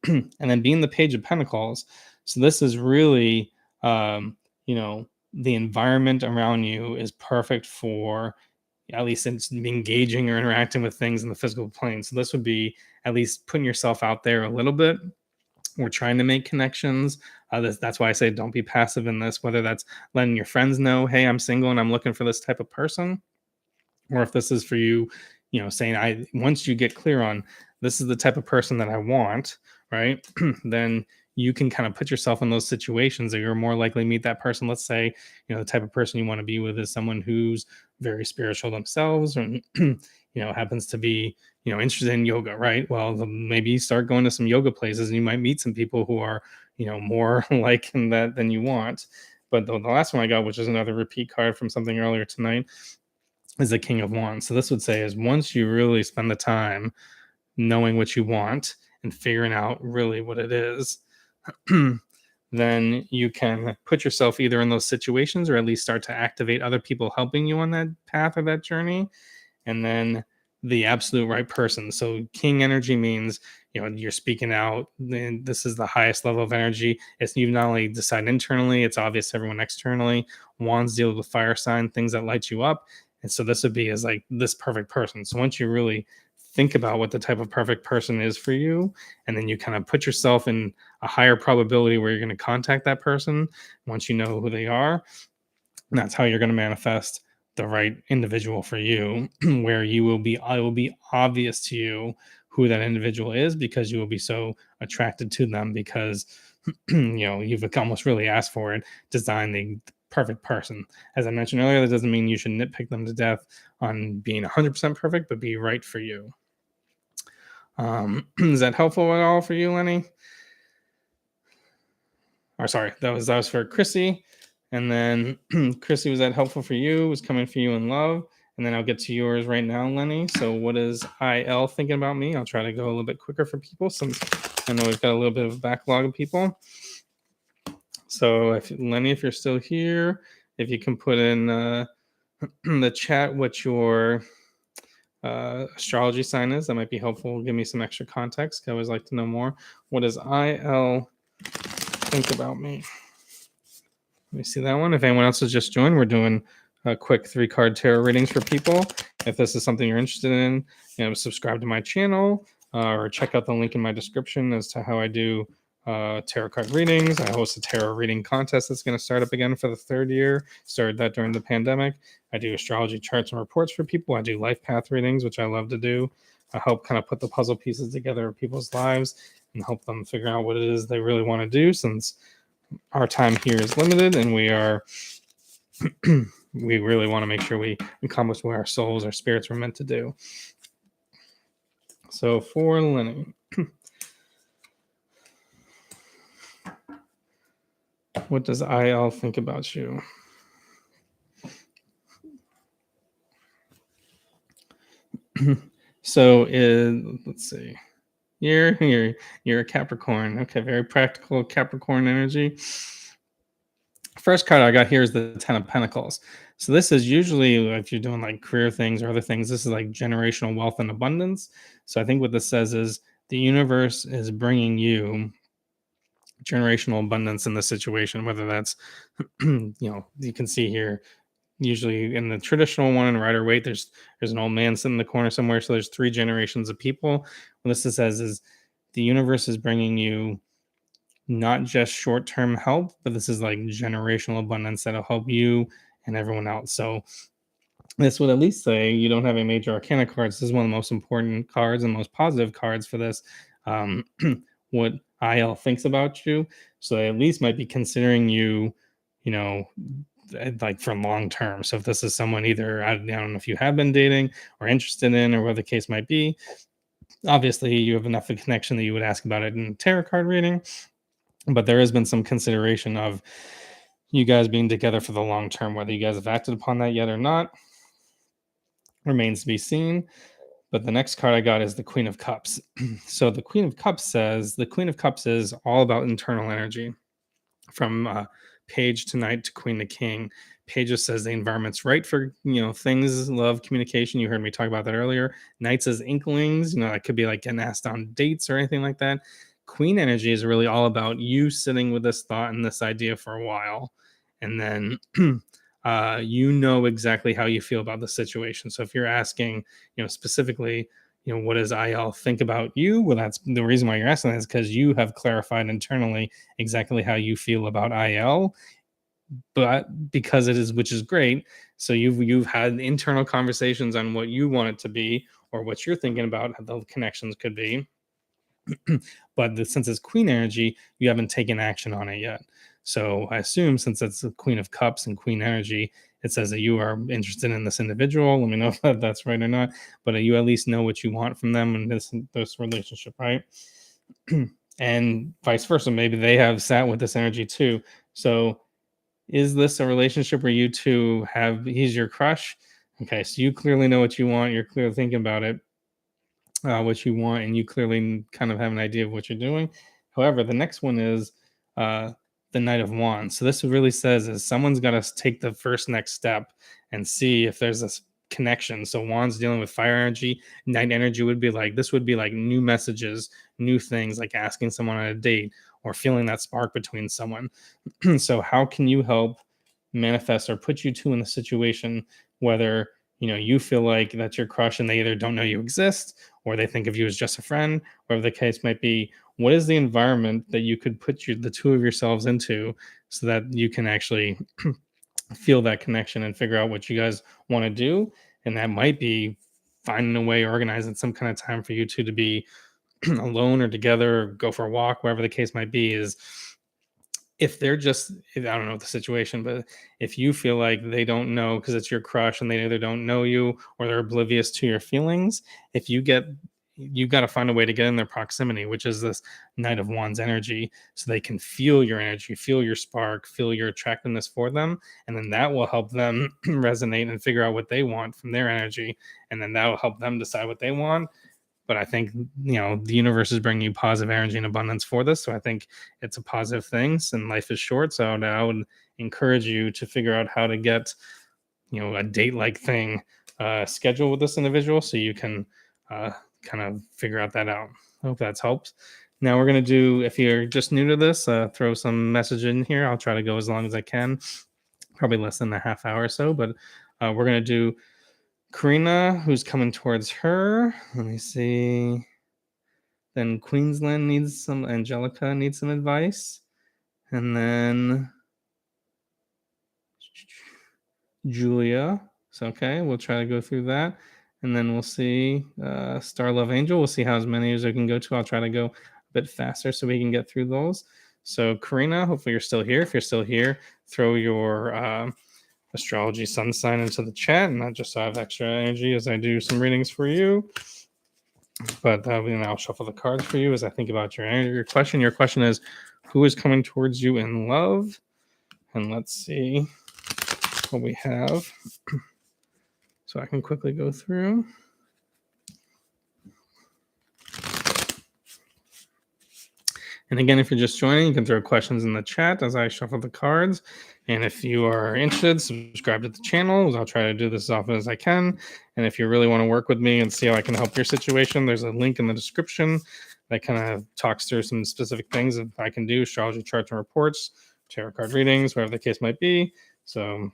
and then being the Page of Pentacles. So this is really, the environment around you is perfect for at least engaging or interacting with things in the physical plane. So this would be at least putting yourself out there a little bit. We're trying to make connections. That's why I say don't be passive in this, whether that's letting your friends know, hey, I'm single and I'm looking for this type of person, or if this is for you, saying, once you get clear on this is the type of person that I want, right? Then you can kind of put yourself in those situations that you're more likely to meet that person. Let's say, the type of person you want to be with is someone who's very spiritual themselves, and happens to be interested in yoga, right? Well, maybe you start going to some yoga places and you might meet some people who are more like in that than you want. But the last one I got, which is another repeat card from something earlier tonight, is the King of Wands. So this would say is once you really spend the time knowing what you want and figuring out really what it is, then you can put yourself either in those situations or at least start to activate other people helping you on that path or that journey. And then the absolute right person. So king energy means, you're speaking out. Then this is the highest level of energy. It's you not only decide internally, it's obvious to everyone externally. Wands deal with fire sign, things that light you up. And so this would be as like this perfect person. So once you really think about what the type of perfect person is for you, and then you kind of put yourself in a higher probability where you're going to contact that person once you know who they are, and that's how you're going to manifest the right individual for you, where it will be obvious to you who that individual is, because you will be so attracted to them, because you've almost really asked for it, design the perfect person. As I mentioned earlier, that doesn't mean you should nitpick them to death on being 100% perfect, but be right for you. Is that helpful at all for you, Lenny? Or sorry, that was for Chrissy. And then Chrissy, was that helpful for you? Was coming for you in love? And then I'll get to yours right now, Lenny. So what is IL thinking about me? I'll try to go a little bit quicker for people since I know we've got a little bit of a backlog of people. So Lenny, if you're still here, if you can put in the chat what your astrology sign is, that might be helpful. Give me some extra context. I always like to know more. What does IL think about me? Let me see that one. If anyone else has just joined, we're doing a quick 3-card tarot readings for people. If this is something you're interested in, subscribe to my channel or check out the link in my description as to how I do tarot card readings. I host a tarot reading contest that's going to start up again for the 3rd year. Started that during the pandemic. I do astrology charts and reports for people. I do life path readings, which I love to do. I help kind of put the puzzle pieces together of people's lives and help them figure out what it is they really want to do, since our time here is limited and we really want to make sure we accomplish what our souls, our spirits were meant to do. So for Lenny, what does IL think about you? So let's see. You're a Capricorn. Okay, very practical Capricorn energy. First card I got here is the 10 of Pentacles. So this is usually, if you're doing like career things or other things, this is like generational wealth and abundance. So I think what this says is the universe is bringing you generational abundance in this situation, whether that's, you can see here, usually in the traditional one in Rider Waite, there's an old man sitting in the corner somewhere. So there's 3 generations of people. What this says is the universe is bringing you not just short-term help, but this is like generational abundance that'll help you and everyone else. So this would at least say you don't have a major arcana cards. This is one of the most important cards and most positive cards for this. What IL thinks about you. So they at least might be considering you, like for long term. So if this is someone either, I don't know if you have been dating or interested in, or whatever the case might be, obviously you have enough of a connection that you would ask about it in a tarot card reading. But there has been some consideration of you guys being together for the long term. Whether you guys have acted upon that yet or not remains to be seen. But the next card I got is the Queen of Cups. So the Queen of Cups says the Queen of Cups is all about internal energy. From Page to Knight to Queen to King. Page just says the environment's right for things, love, communication. You heard me talk about that earlier. Knight says inklings. It could be like getting asked on dates or anything like that. Queen energy is really all about you sitting with this thought and this idea for a while, and then you know exactly how you feel about the situation. So if you're asking, specifically, what does IL think about you? Well, that's the reason why you're asking that is because you have clarified internally exactly how you feel about IL, but because it is, which is great. So you've had internal conversations on what you want it to be or what you're thinking about how the connections could be. But since it's queen energy, you haven't taken action on it yet. So I assume since it's the queen of cups and queen energy, it says that you are interested in this individual. Let me know if that's right or not. But you at least know what you want from them in this relationship, right? And vice versa. Maybe they have sat with this energy too. So is this a relationship where you two have he's your crush? Okay, so you clearly know what you want. You're clearly thinking about it, what you want, and you clearly kind of have an idea of what you're doing. However, the next one is uh, the Knight of Wands. So this really says is someone's got to take the first next step and see if there's this connection. So Wands dealing with fire energy, Knight energy would be like this would be like new messages, new things, like asking someone on a date or feeling that spark between someone. So how can you help manifest or put you two in the situation whether you feel like that's your crush and they either don't know you exist or they think of you as just a friend, whatever the case might be. What is the environment that you could put the two of yourselves into so that you can actually feel that connection and figure out what you guys want to do? And that might be finding a way, organizing some kind of time for you two to be alone or together, or go for a walk, whatever the case might be. Is if I don't know the situation, but if you feel like they don't know because it's your crush and they either don't know you or they're oblivious to your feelings, if you got to find a way to get in their proximity, which is this Knight of Wands energy, so they can feel your energy, feel your spark, feel your attractiveness for them, and then that will help them resonate and figure out what they want from their energy, and then that will help them decide what they want. But I think the universe is bringing you positive energy and abundance for this, so I think it's a positive thing. And life is short, so I would encourage you to figure out how to get a date like thing scheduled with this individual, so you can uh, kind of figure out that out. I hope that's helped. Now we're going to do, if you're just new to this, throw some message in here. I'll try to go as long as I can, probably less than a half hour or so, but we're going to do Karina, who's coming towards her. Let me see. Then Queensland needs some, Angelica needs some advice. And then Julia. So, okay, we'll try to go through that. And then we'll see Star Love Angel. We'll see how as many as I can go to. I'll try to go a bit faster so we can get through those. So, Karina, hopefully you're still here. If you're still here, throw your astrology sun sign into the chat, and not just so I have extra energy as I do some readings for you. But I'll shuffle the cards for you as I think about your question. Your question is, who is coming towards you in love? And let's see what we have. So I can quickly go through. And again, if you're just joining, you can throw questions in the chat as I shuffle the cards. And if you are interested, subscribe to the channel. I'll try to do this as often as I can. And if you really want to work with me and see how I can help your situation, there's a link in the description that kind of talks through some specific things that I can do, astrology charts and reports, tarot card readings, whatever the case might be. So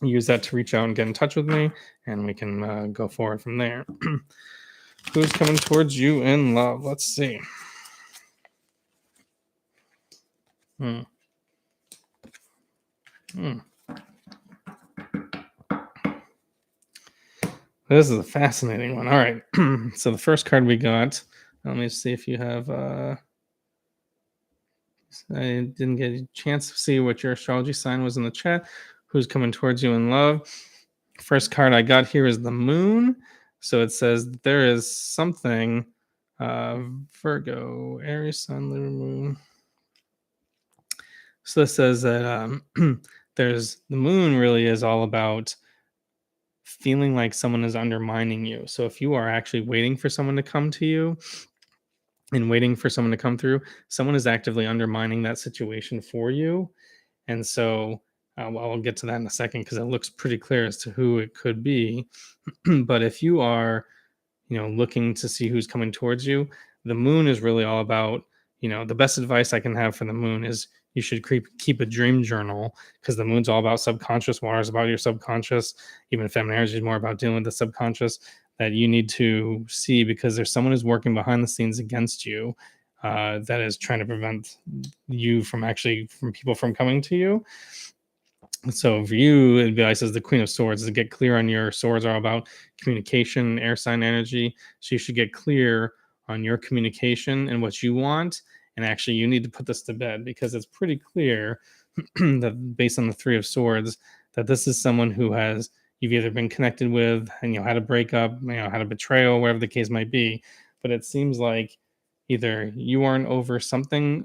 use that to reach out and get in touch with me, and we can go forward from there. Who's coming towards you in love? Let's see. This is a fascinating one. All right. So the first card we got, let me see if you have I didn't get a chance to see what your astrology sign was in the chat. Who's coming towards you in love? First card I got here is the moon. So it says there is something Virgo, Aries, Sun, Lunar, Moon. So this says that there's the moon really is all about feeling like someone is undermining you. So if you are actually waiting for someone to come to you and waiting for someone to come through, someone is actively undermining that situation for you. And so I'll get to that in a second because it looks pretty clear as to who it could be. But if you are, looking to see who's coming towards you, the moon is really all about, the best advice I can have for the moon is you should keep a dream journal, because the moon's all about subconscious, water is about your subconscious, even feminine energy is more about dealing with the subconscious, that you need to see, because there's someone who's working behind the scenes against you, that is trying to prevent you from people from coming to you. So for you, advice as the Queen of Swords is to get clear on your swords are all about communication, air sign energy. So you should get clear on your communication and what you want. And actually, you need to put this to bed, because it's pretty clear that based on the Three of Swords, that this is someone who has you've either been connected with and had a breakup, had a betrayal, whatever the case might be. But it seems like either you aren't over something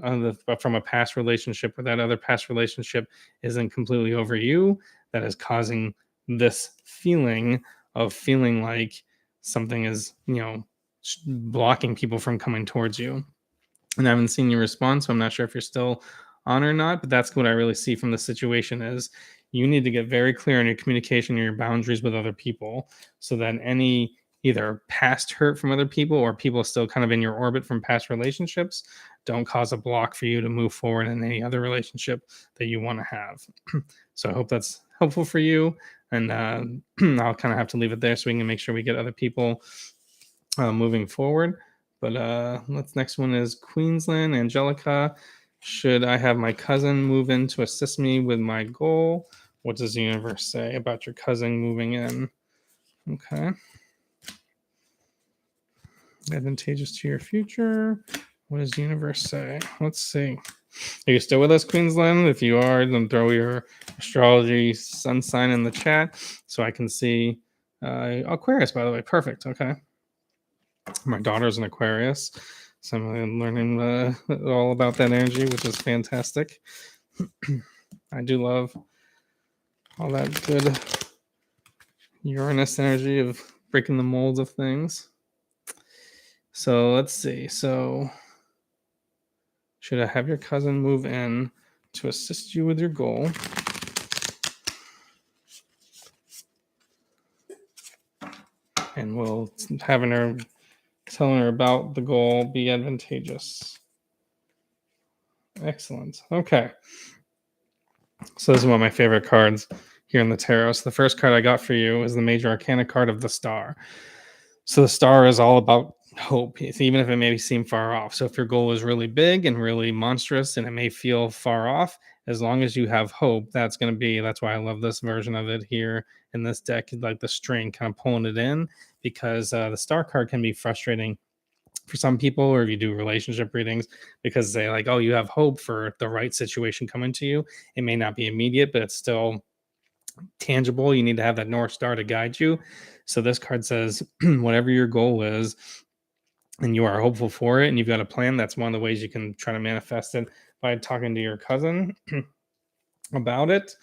from a past relationship, or that other past relationship isn't completely over you, that is causing this feeling of feeling like something is blocking people from coming towards you. And I haven't seen your response, so I'm not sure if you're still on or not, but that's what I really see from the situation is you need to get very clear on your communication and your boundaries with other people, so that any either past hurt from other people or people still kind of in your orbit from past relationships don't cause a block for you to move forward in any other relationship that you want to have. So I hope that's helpful for you. And I'll kind of have to leave it there so we can make sure we get other people moving forward. But let's next one is Queensland. Angelica, should I have my cousin move in to assist me with my goal? What does the universe say about your cousin moving in? Okay. Advantageous to your future. What does the universe say? Let's see. Are you still with us, Queensland? If you are, then throw your astrology sun sign in the chat so I can see. Aquarius, by the way. Perfect. Okay. My daughter's an Aquarius, so I'm learning all about that energy, which is fantastic. I do love all that good Uranus energy of breaking the molds of things. So let's see. So should I have your cousin move in to assist you with your goal? And will telling her about the goal be advantageous? Excellent. Okay. So this is one of my favorite cards here in the tarot. So the first card I got for you is the Major Arcana card of the Star. So the Star is all about hope, even if it may seem far off. So if your goal is really big and really monstrous and it may feel far off, as long as you have hope, that's why I love this version of it here in this deck, like the string kind of pulling it in, because the Star card can be frustrating for some people, or if you do relationship readings, because they like, oh, you have hope for the right situation coming to you. It may not be immediate, but it's still tangible. You need to have that North Star to guide you. So this card says, whatever your goal is, and you are hopeful for it, and you've got a plan, that's one of the ways you can try to manifest it by talking to your cousin about it.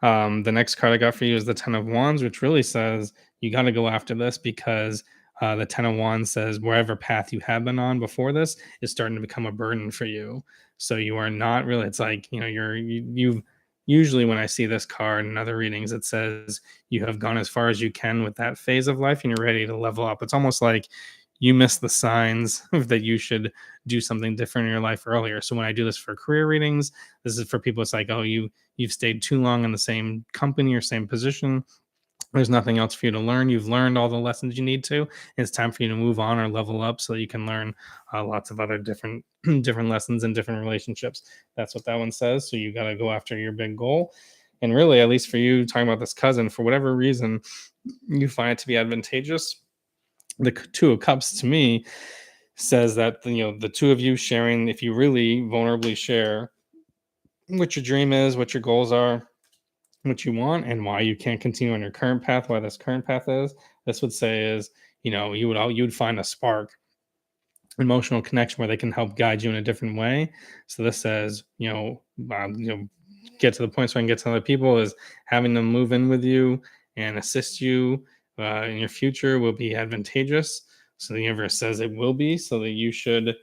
The next card I got for you is the Ten of Wands, which really says you got to go after this, because the Ten of Wands says wherever path you have been on before this is starting to become a burden for you. So you are not really, it's like, you've usually, when I see this card in other readings, it says you have gone as far as you can with that phase of life and you're ready to level up. It's almost like you missed the signs that you should do something different in your life earlier. So when I do this for career readings, this is for people. It's like, oh, you've stayed too long in the same company or same position. There's nothing else for you to learn. You've learned all the lessons you need to. And it's time for you to move on or level up so that you can learn lots of other different lessons in different relationships. That's what that one says. So you got to go after your big goal. And really, at least for you, talking about this cousin, for whatever reason, you find it to be advantageous. The Two of Cups to me says that the two of you sharing, if you really vulnerably share what your dream is, what your goals are, what you want, and why you can't continue on your current path, why this current path is, this would say is, you would find a spark, emotional connection where they can help guide you in a different way. So this says, get to the point so I can get to other people, is having them move in with you and assist you in your future will be advantageous. So the universe says it will be, so that you should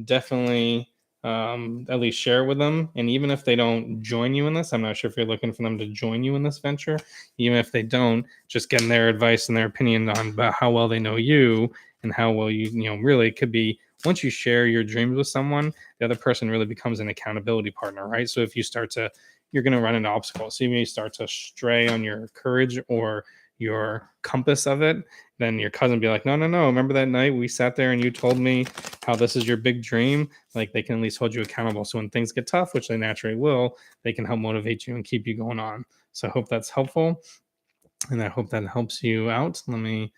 definitely at least share with them. And even if they don't join you in this, I'm not sure if you're looking for them to join you in this venture. Even if they don't, just getting their advice and their opinion on about how well they know you and how well really it could be once you share your dreams with someone, the other person really becomes an accountability partner, right? So if you start to, you're going to run into obstacles. So you may start to stray on your courage or your compass of it, then your cousin be like, no, no, no. Remember that night we sat there and you told me how this is your big dream? Like they can at least hold you accountable. So when things get tough, which they naturally will, they can help motivate you and keep you going on. So I hope that's helpful. And I hope that helps you out. Let me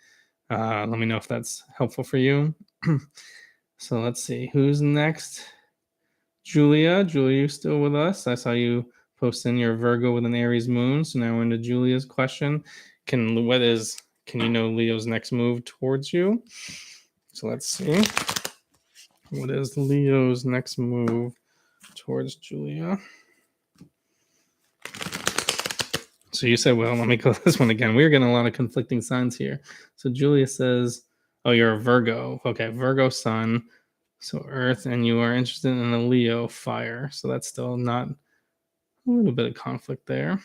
know if that's helpful for you. So let's see who's next. Julia, you still with us? I saw you post in your Virgo with an Aries moon. So now we're into Julia's question. Can you know Leo's next move towards you? So let's see. What is Leo's next move towards Julia? So you said, well, let me go this one again. We're getting a lot of conflicting signs here. So Julia says, oh, you're a Virgo. Okay, Virgo sun. So Earth, and you are interested in a Leo fire. So that's still not, a little bit of conflict there.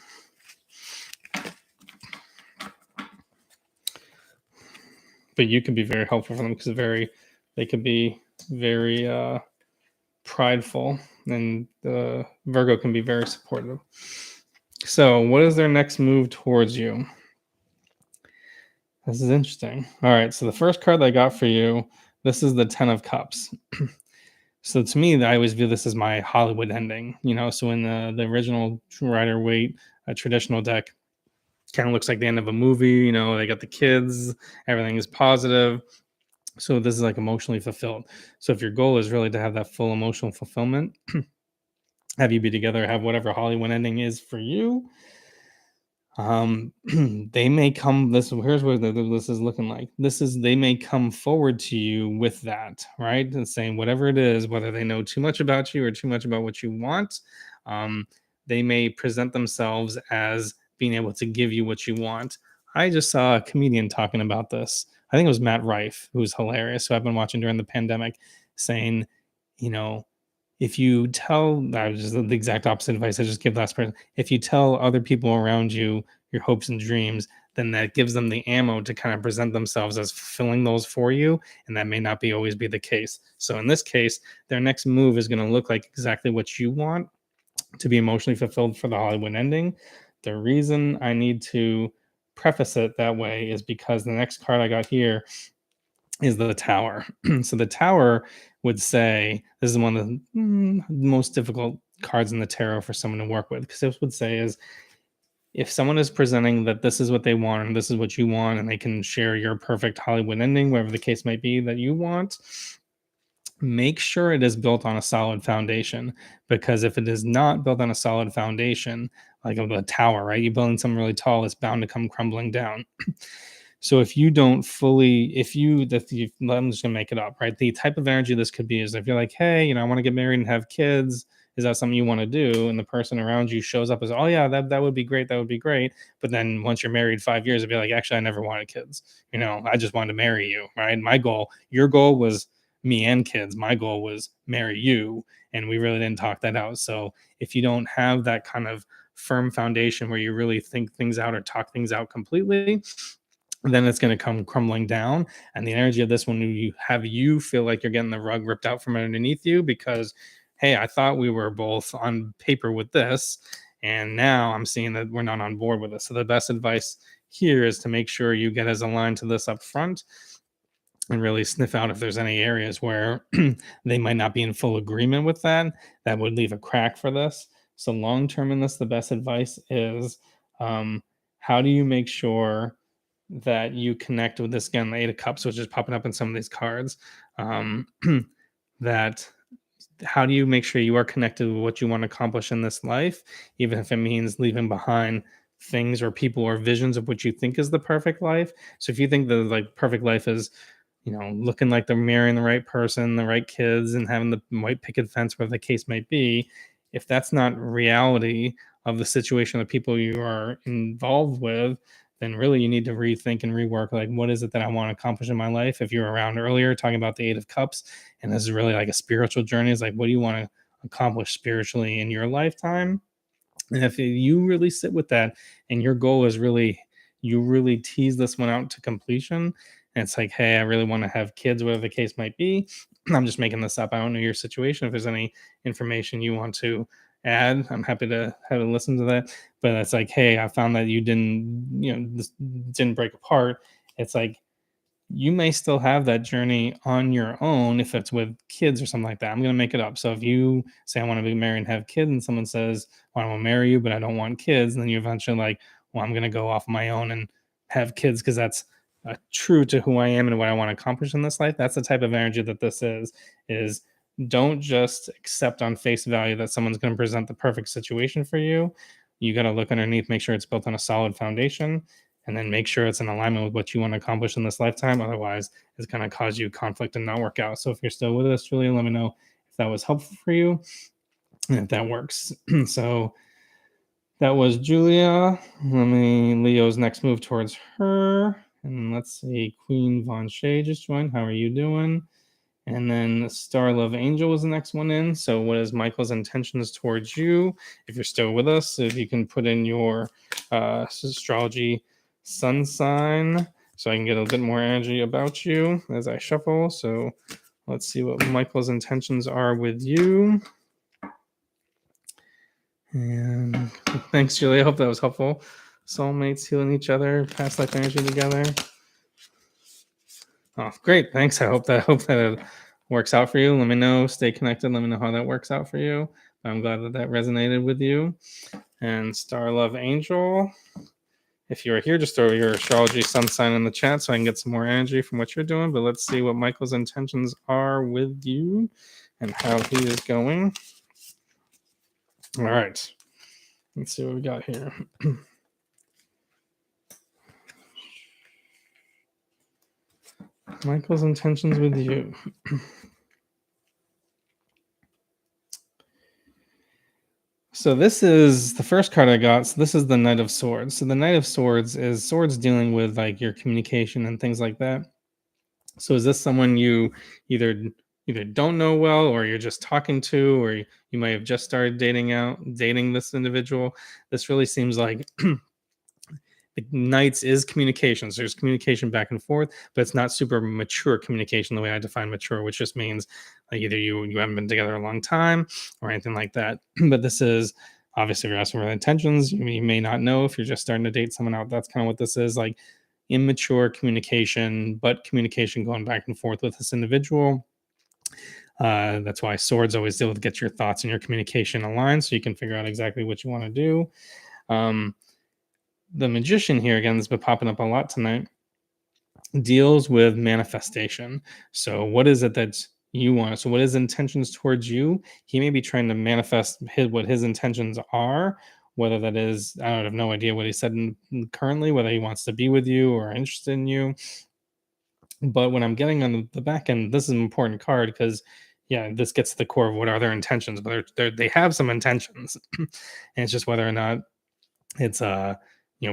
But you could be very helpful for them because they could be very prideful, and the Virgo can be very supportive. So what is their next move towards you? This is interesting. All right, so the first card that I got for you, this is the Ten of Cups. So to me, I always view this as my Hollywood ending. So in the original Rider-Waite traditional deck, kind of looks like the end of a movie. They got the kids, everything is positive. So this is like emotionally fulfilled. So if your goal is really to have that full emotional fulfillment, have you be together, have whatever Hollywood ending is for you, they may come, here's what this is looking like. They may come forward to you with that, right? And saying whatever it is, whether they know too much about you or too much about what you want, they may present themselves as being able to give you what you want. I just saw a comedian talking about this. I think it was Matt Rife, who's hilarious, who I've been watching during the pandemic, saying, you know, if you tell, that was just the exact opposite advice I just give last person. If you tell other people around you your hopes and dreams, then that gives them the ammo to kind of present themselves as fulfilling those for you. And that may not be always be the case. So in this case, their next move is going to look like exactly what you want to be emotionally fulfilled for the Hollywood ending. The reason I need to preface it that way is because the next card I got here is the Tower. So the Tower would say, this is one of the most difficult cards in the tarot for someone to work with, because this would say is, if someone is presenting that this is what they want and this is what you want, and they can share your perfect Hollywood ending, whatever the case might be that you want, make sure it is built on a solid foundation. Because if it is not built on a solid foundation, like a tower, right? You're building something really tall, it's bound to come crumbling down. So if you don't fully, I'm just gonna make it up, right? The type of energy this could be is if you're like, hey, I want to get married and have kids. Is that something you want to do? And the person around you shows up as, oh yeah, that would be great. That would be great. But then once you're married 5 years, it'd be like, actually, I never wanted kids. I just wanted to marry you, right? Your goal was me and kids. My goal was marry you, and we really didn't talk that out. So if you don't have that kind of firm foundation where you really think things out or talk things out completely, then it's going to come crumbling down. And the energy of this one, you feel like you're getting the rug ripped out from underneath you because, hey, I thought we were both on paper with this, and now I'm seeing that we're not on board with this. So the best advice here is to make sure you get as aligned to this up front and really sniff out if there's any areas where they might not be in full agreement with that would leave a crack for this. So long term in this, the best advice is, how do you make sure that you connect with this, again, the Eight of Cups, which is popping up in some of these cards, that how do you make sure you are connected with what you want to accomplish in this life, even if it means leaving behind things or people or visions of what you think is the perfect life. So if you think the perfect life is, looking like they're marrying the right person, the right kids, and having the white picket fence, whatever the case might be, if that's not reality of the situation of people you are involved with, then really you need to rethink and rework, like, what is it that I want to accomplish in my life? If you were around earlier talking about the Eight of Cups, and this is really like a spiritual journey, is like, what do you want to accomplish spiritually in your lifetime? And if you really sit with that and your goal is really, you really tease this one out to completion, and it's like, hey, I really want to have kids, whatever the case might be, I'm just making this up. I don't know your situation. If there's any information you want to add, I'm happy to have a listen to that. But it's like, hey, I found that you didn't, this didn't break apart. It's like you may still have that journey on your own if it's with kids or something like that. I'm going to make it up. So if you say, I want to be married and have kids, and someone says, well, I want to marry you, but I don't want kids, and then you eventually like, well, I'm going to go off my own and have kids because that's true to who I am and what I want to accomplish in this life. That's the type of energy that this is don't just accept on face value that someone's going to present the perfect situation for you. You got to look underneath, make sure it's built on a solid foundation, and then make sure it's in alignment with what you want to accomplish in this lifetime. Otherwise, it's going to cause you conflict and not work out. So if you're still with us, Julia, let me know if that was helpful for you and if that works. So that was Julia. Leo's next move towards her. And let's see, Queen Von Shay just joined. How are you doing? And then Star Love Angel was the next one in. So what is Michael's intentions towards you? If you're still with us, if you can put in your astrology sun sign so I can get a bit more energy about you as I shuffle. So let's see what Michael's intentions are with you. And thanks, Julie. I hope that was helpful. Soulmates healing each other, past life energy together. Oh, great. Thanks. I hope that it works out for you. Let me know. Stay connected. Let me know how that works out for you. I'm glad that resonated with you. And Star Love Angel, if you're here, just throw your astrology sun sign in the chat so I can get some more energy from what you're doing. But let's see what Michael's intentions are with you and how he is going. All right. Let's see what we got here. Michael's intentions with you. So this is the first card I got. So this is the Knight of Swords. So the Knight of Swords is swords dealing with like your communication and things like that. So is this someone you either don't know well, or you're just talking to, or you might have just started dating this individual? This really seems like the Knights is communication. So there's communication back and forth, but it's not super mature communication the way I define mature, which just means like either you haven't been together a long time or anything like that. But this is obviously, if you're asking for intentions, you may not know if you're just starting to date someone out. That's kind of what this is, like immature communication, but communication going back and forth with this individual. That's why swords always deal with get your thoughts and your communication aligned so you can figure out exactly what you want to do. The Magician here, again, that's been popping up a lot tonight, deals with manifestation. So what is it that you want? So what his intentions towards you? He may be trying to manifest what his intentions are, whether that is, I have no idea what he said currently, whether he wants to be with you or interested in you. But when I'm getting on the back end, this is an important card because this gets to the core of what are their intentions, but they have some intentions. And it's just whether or not it's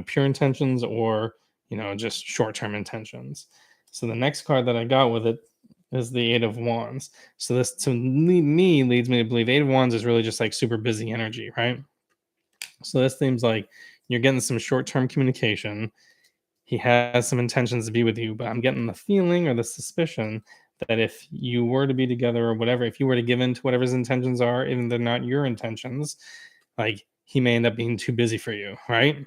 pure intentions or just short-term intentions. So the next card that I got with it is the Eight of Wands. So this to me leads me to believe Eight of Wands is really just like super busy energy, right? So this seems like you're getting some short-term communication. He has some intentions to be with you, but I'm getting the feeling or the suspicion that if you were to be together or whatever, if you were to give in to whatever his intentions are, even if they're not your intentions, like he may end up being too busy for you, right?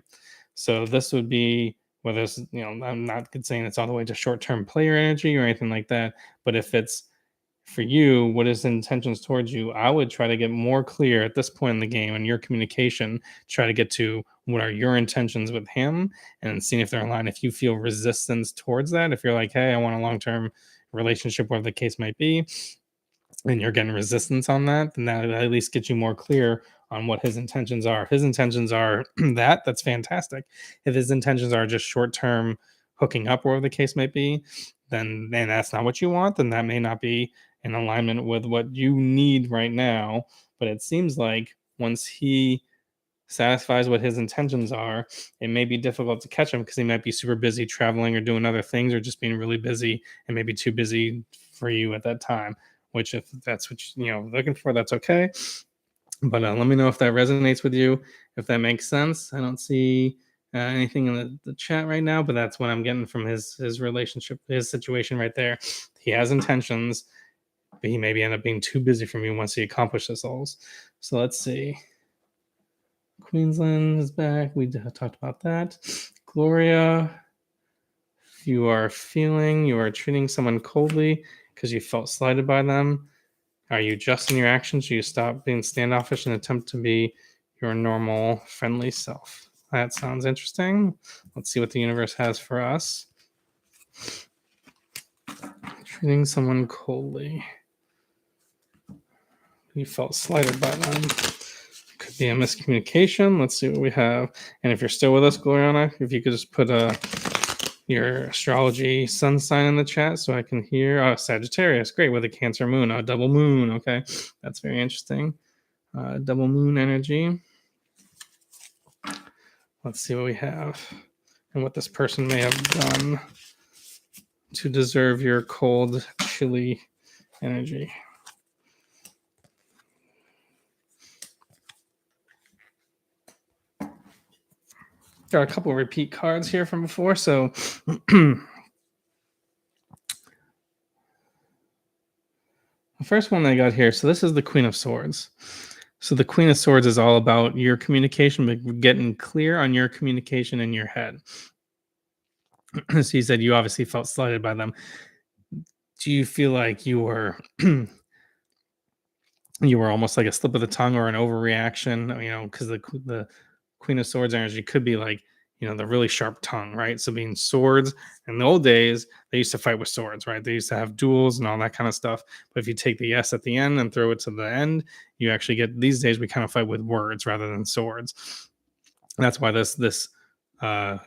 So this would be whether it's, I'm not saying it's all the way to short-term player energy or anything like that, but if it's for you, what is intentions towards you, I would try to get more clear at this point in the game and your communication, try to get to what are your intentions with him and seeing if they're aligned. If you feel resistance towards that, if you're like, hey, I want a long-term relationship, whatever the case might be, and you're getting resistance on that, then that at least gets you more clear on what his intentions are. His intentions are that's fantastic. If his intentions are just short-term hooking up, whatever the case might be, then that's not what you want, then that may not be in alignment with what you need right now. But it seems like once he satisfies what his intentions are, it may be difficult to catch him because he might be super busy traveling or doing other things or just being really busy and maybe too busy for you at that time. Which, if that's what you're looking for, that's okay. But let me know if that resonates with you, if that makes sense. I don't see anything in the chat right now, but that's what I'm getting from his relationship, his situation right there. He has intentions. but he maybe end up being too busy for me once he accomplishes those. So let's see. Queensland is back. We talked about that. Gloria, you are treating someone coldly because you felt slighted by them. Are you adjusting your actions? Do you stop being standoffish and attempt to be your normal, friendly self? That sounds interesting. Let's see what the universe has for us. Treating someone coldly. You felt slighted by them. Could be a miscommunication. Let's see what we have. And if you're still with us, Gloriana, if you could just put your astrology sun sign in the chat so I can hear. Oh, Sagittarius, great, with a Cancer moon, a double moon. Okay, that's very interesting. Double moon energy. Let's see what we have and what this person may have done to deserve your cold, chilly energy. Got a couple of repeat cards here from before. So the first one I got here. So this is the Queen of Swords. So the Queen of Swords is all about your communication, but getting clear on your communication in your head. So you said you obviously felt slighted by them. Do you feel like you were you were almost like a slip of the tongue or an overreaction? You know, because the Queen of Swords energy could be like, you know, the really sharp tongue, right? So being swords in the old days, they used to fight with swords, right? They used to have duels and all that kind of stuff. But if you take the S at the end and throw it to the end, you actually get, these days we kind of fight with words rather than swords. That's why this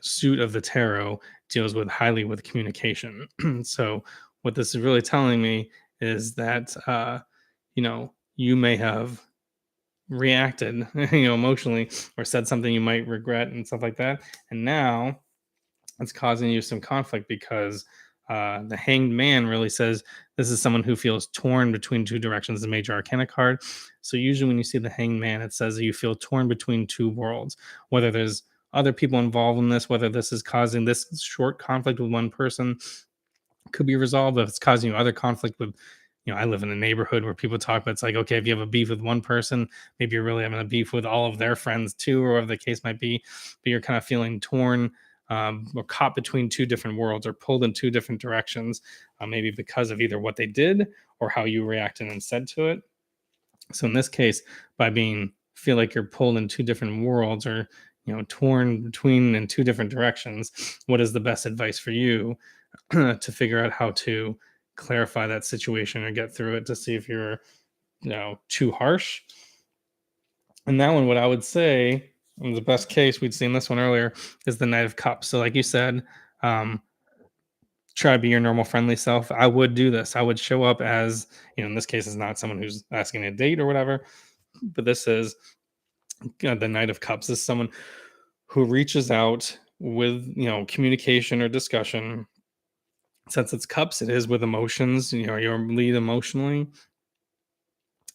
suit of the tarot deals with highly with communication. So what this is really telling me is that you know, you may have reacted, you know, emotionally, or said something you might regret and stuff like that, and now it's causing you some conflict because the Hanged Man really says this is someone who feels torn between two directions, the major arcana card. So usually when you see the Hanged Man, it says that you feel torn between two worlds, whether there's other people involved in this, whether this is causing this short conflict with one person could be resolved. If it's causing you other conflict with, you know, I live in a neighborhood where people talk, but it's like, okay, if you have a beef with one person, maybe you're really having a beef with all of their friends too, or whatever the case might be, but you're kind of feeling torn, or caught between two different worlds or pulled in two different directions, maybe because of either what they did or how you reacted and said to it. So in this case, by being feel like you're pulled in two different worlds or, you know, torn between in two different directions, what is the best advice for you to figure out how to clarify that situation or get through it, to see if you're, you know, too harsh. And that one, what I would say, in the best case, we'd seen this one earlier, is the Knight of Cups. So like you said, um, try to be your normal friendly self. I would do this. I would show up as, you know, in this case, is not someone who's asking a date or whatever, but this is the Knight of Cups. This is someone who reaches out with, you know, communication or discussion. Since it's cups, it is with emotions. You know, you're lead emotionally,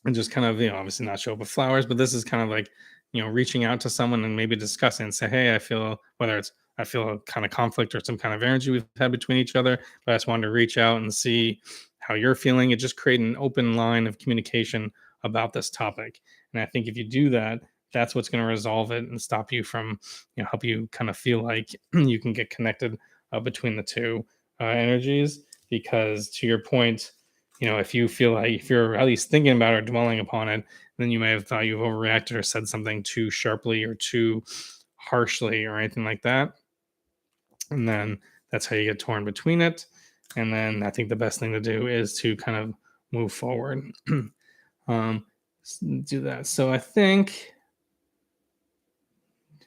and just kind of, you know, obviously not show up with flowers, but this is kind of like, you know, reaching out to someone and maybe discussing and say, hey, I feel, whether it's I feel a kind of conflict or some kind of energy we've had between each other, but I just wanted to reach out and see how you're feeling. It just create an open line of communication about this topic. And I think if you do that, that's what's going to resolve it and stop you from, you know, help you kind of feel like you can get connected between the two energies. Because to your point, you know, if you feel like, if you're at least thinking about or dwelling upon it, then you may have thought you've overreacted or said something too sharply or too harshly or anything like that. And then that's how you get torn between it. And then I think the best thing to do is to kind of move forward. Do that. So I think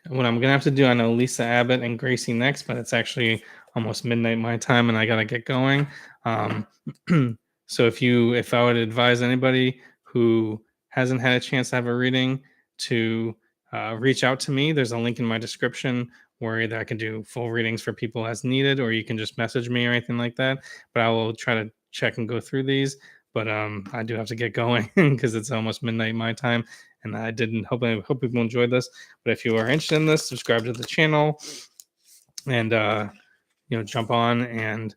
what I'm gonna have to do, I know Lisa Abbott and Gracie next, but it's actually almost midnight my time, and I gotta get going. Um, so if I would advise anybody who hasn't had a chance to have a reading to reach out to me, there's a link in my description where either I can do full readings for people as needed, or you can just message me or anything like that. But I will try to check and go through these. But I do have to get going because it's almost midnight my time, and I hope people enjoyed this. But if you are interested in this, subscribe to the channel and you know, jump on and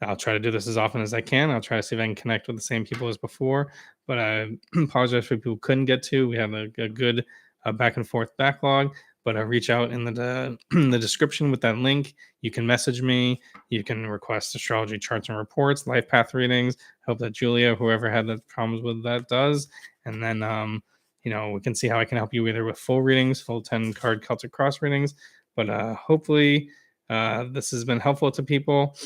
I'll try to do this as often as I can. I'll try to see if I can connect with the same people as before. But I apologize for people who couldn't get to. We have a good back and forth backlog. But reach out in the description with that link. You can message me. You can request astrology charts and reports, life path readings. Hope that Julia, whoever had the problems with that, does. And then we can see how I can help you either with full readings, full 10 card Celtic Cross readings. But hopefully this has been helpful to people.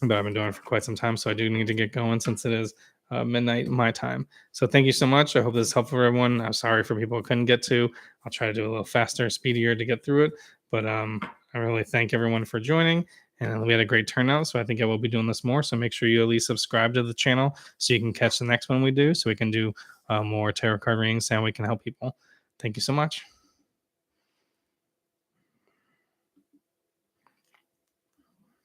But I've been doing it for quite some time, so I do need to get going since it is midnight my time. So thank you so much. I hope this is helpful for everyone. I'm sorry for people who couldn't get to. I'll try to do a little faster, speedier to get through it. But I really thank everyone for joining. And we had a great turnout, so I think I will be doing this more. So make sure you at least subscribe to the channel so you can catch the next one we do, so we can do more tarot card readings and we can help people. Thank you so much.